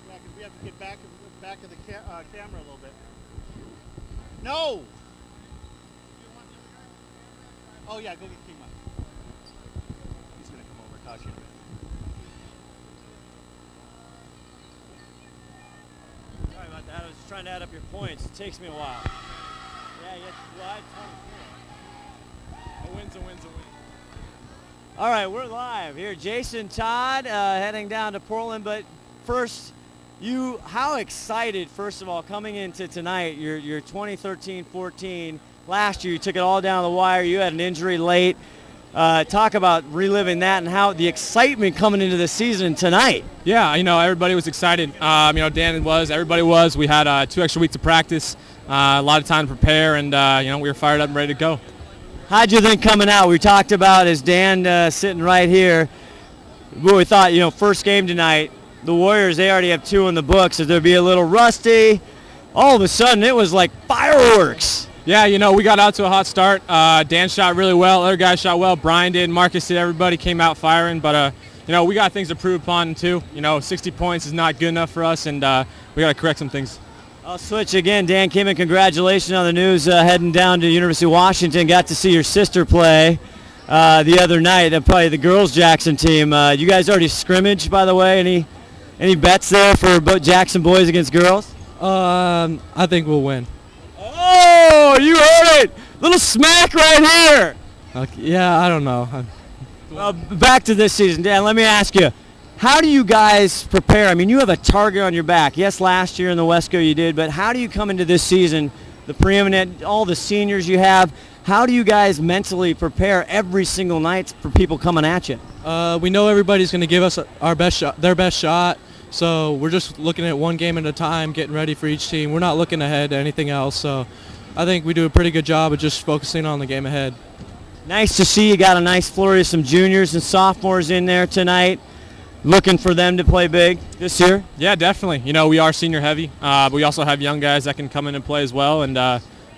Yeah, 'cause We have to get back of the camera a little bit. No! Oh, yeah, go get Kima. He's going to come over and talk to you in a minute. Sorry about that. I was just trying to add up your points. It takes me a while. Yeah, you have to slide 24. A win's a win. All right, we're live here. Jason Todd heading down to Portland, but first, how excited, first of all, coming into tonight, your 2013-14, last year you took it all down the wire, you had an injury late. Talk about reliving that and how the excitement coming into the season tonight. Yeah, everybody was excited. Dan was, everybody was. We had 2 extra weeks of practice, a lot of time to prepare, and, we were fired up and ready to go. How'd you think coming out? We talked about, as Dan sitting right here, we thought, first game tonight, the Warriors, they already have 2 in the books, so they'd be a little rusty. All of a sudden, it was like fireworks. Yeah, we got out to a hot start. Dan shot really well. Other guys shot well. Brian did. Marcus did. Everybody came out firing. But, we got things to prove upon, too. 60 points is not good enough for us, and we got to correct some things. I'll switch again. Dan Kim, congratulations on the news heading down to University of Washington. Got to see your sister play the other night, probably the girls Jackson team. You guys already scrimmaged, by the way. Any bets there for Jackson boys against girls? I think we'll win. Oh, you heard it. Little smack right here. Okay, yeah, I don't know. Back to this season, Dan, let me ask you. How do you guys prepare? I mean, you have a target on your back. Yes, last year in the Wesco you did, but how do you come into this season, the preeminent, all the seniors you have, how do you guys mentally prepare every single night for people coming at you? We know everybody's going to give us our best shot, their best shot, so we're just looking at one game at a time, getting ready for each team. We're not looking ahead to anything else, so I think we do a pretty good job of just focusing on the game ahead. Nice to see you got a nice flurry of some juniors and sophomores in there tonight. Looking for them to play big this year? Yeah, definitely. We are senior heavy, but we also have young guys that can come in and play as well. And,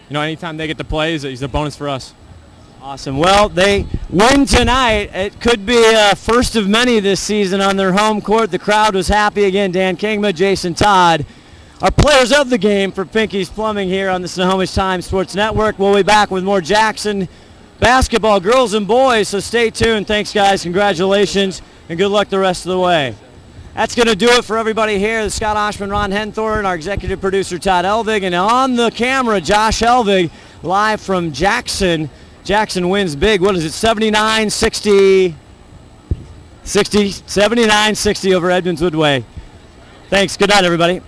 anytime they get to play is a bonus for us. Awesome. Well, they win tonight. It could be a first of many this season on their home court. The crowd was happy again. Dan Kingma, Jason Todd, our players of the game for Pinky's Plumbing here on the Snohomish Times Sports Network. We'll be back with more Jackson basketball, girls and boys, so stay tuned. Thanks, guys. Congratulations. And good luck the rest of the way. That's going to do it for everybody here. Scott Oshman, Ron Henthorne, our executive producer, Todd Elvig, and on the camera, Josh Elvig, live from Jackson. Jackson wins big. What is it, 79-60? 79-60 over Edmonds-Woodway. Thanks. Good night, everybody.